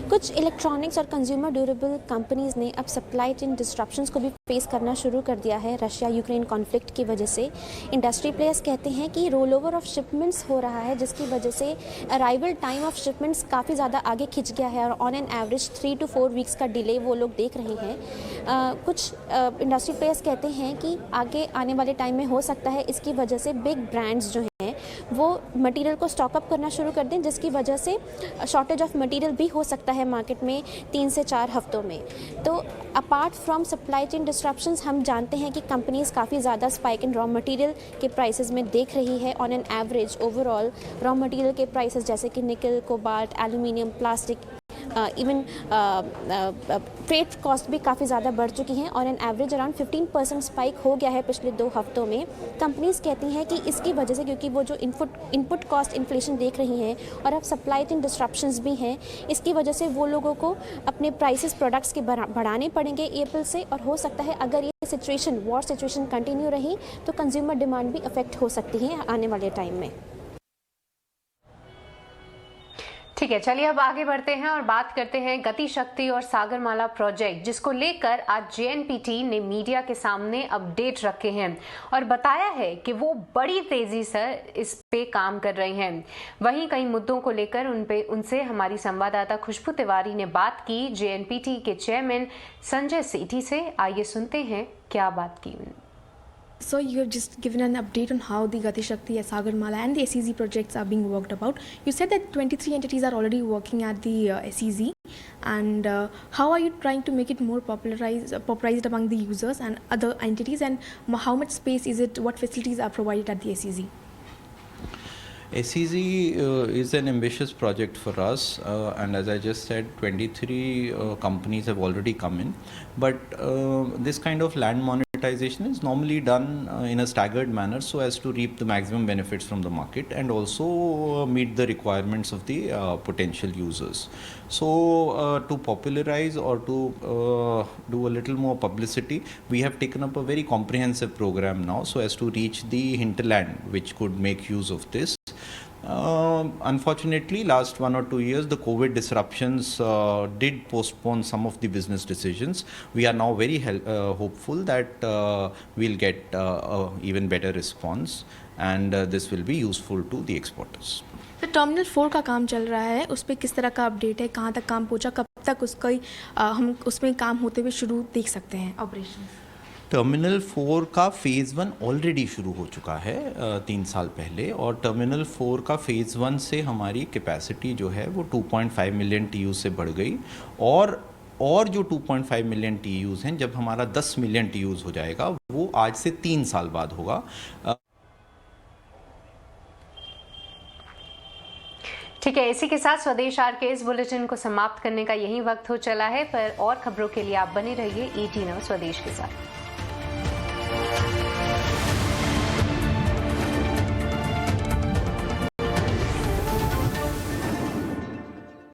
कुछ इलेक्ट्रॉनिक्स और कंज्यूमर ड्यूरेबल कंपनीज ने अब सप्लाई चेन डिस्ट्रप्शंस को भी फेस करना शुरू कर दिया है रशिया यूक्रेन कॉन्फ्लिक्ट की वजह से। इंडस्ट्री प्लेयर्स कहते हैं कि रोल ओवर ऑफ शिपमेंट्स हो रहा है, जिसकी वजह से अराइवल टाइम ऑफ शिपमेंट्स काफ़ी ज़्यादा आगे खिंच गया है और on an average 3 to 4 weeks का डिले वो लोग देख रहे हैं। कुछ इंडस्ट्री प्लेयर्स कहते हैं कि आगे आने वाले टाइम में हो सकता है इसकी वजह से बिग ब्रांड्स जो हैं वो मटेरियल को स्टॉकअप करना शुरू कर दें, जिसकी वजह से शॉर्टेज ऑफ मटेरियल भी हो सकता है मार्केट में 3 से 4 हफ्तों में। तो apart from supply chain disruptions, हम जानते हैं कि कंपनीज काफ़ी ज़्यादा स्पाइक इन रॉ मटेरियल के प्राइसेस में देख रही है। On an average overall raw material के प्राइसेस जैसे कि निकल, cobalt, aluminium, plastic, even freight cost भी काफ़ी ज़्यादा बढ़ चुकी हैं और एन एवरेज अराउंड 15% स्पाइक हो गया है पिछले 2 हफ्तों में। कंपनीज कहती हैं कि इसकी वजह से, क्योंकि वो जो इनपुट कॉस्ट इन्फ्लेशन देख रही हैं और अब सप्लाई चेन डिस्ट्रप्शंस भी हैं, इसकी वजह से वो लोगों को अपने प्राइसेस प्रोडक्ट्स के बढ़ाने पड़ेंगे अप्रैल से। और हो सकता है अगर ये सिचुएशन, वॉर सिचुएशन कंटिन्यू रही तो कंज्यूमर डिमांड भी अफेक्ट हो सकती है आने वाले टाइम में। ठीक है, चलिए अब आगे बढ़ते हैं और बात करते हैं गति शक्ति और सागरमाला प्रोजेक्ट, जिसको लेकर आज जेएनपीटी ने मीडिया के सामने अपडेट रखे हैं और बताया है कि वो बड़ी तेजी से इस पे काम कर रहे हैं। वहीं कई मुद्दों को लेकर उनसे हमारी संवाददाता खुशबू तिवारी ने बात की जेएनपीटी के चेयरमैन संजय सेठी से। आइए सुनते हैं क्या बात की। So you have just given an update on how the Gati Shakti, Sagarmala and the SEZ projects are being worked about. You said that 23 entities are already working at the SEZ, and how are you trying to make it more popularized among the users and other entities, and how much space is it, what facilities are provided at the SEZ? SEZ is an ambitious project for us, and as I just said, 23 companies have already come in, but this kind of land monetization is normally done in a staggered manner so as to reap the maximum benefits from the market and also meet the requirements of the potential users. So to popularize or to do a little more publicity, we have taken up a very comprehensive program now so as to reach the hinterland which could make use of this. Unfortunately, last 1 or 2 years, the COVID disruptions did postpone some of the business decisions. We are now very hopeful that we'll get even better response, and this will be useful to the exporters. तो टर्मिनल 4 का काम चल रहा है, उस पर किस तरह का अपडेट है, कहाँ तक काम पहुँचा, कब तक उसका हम उसमें काम होते हुए शुरू देख सकते हैं ऑपरेशन? टर्मिनल 4 का फेज़ 1 ऑलरेडी शुरू हो चुका है 3 साल पहले, और टर्मिनल 4 का फेज़ 1 से हमारी कैपेसिटी जो है वो 2.5 मिलियन TU से बढ़ गई, और जो 2.5 मिलियन TUs हैं, जब हमारा 10 मिलियन TUs हो जाएगा वो आज से 3 साल बाद होगा। ठीक है, इसी के साथ स्वदेश आर के इस बुलेटिन को समाप्त करने का यही वक्त हो चला है, पर और खबरों के लिए आप बने रहिए 18 और स्वदेश के साथ।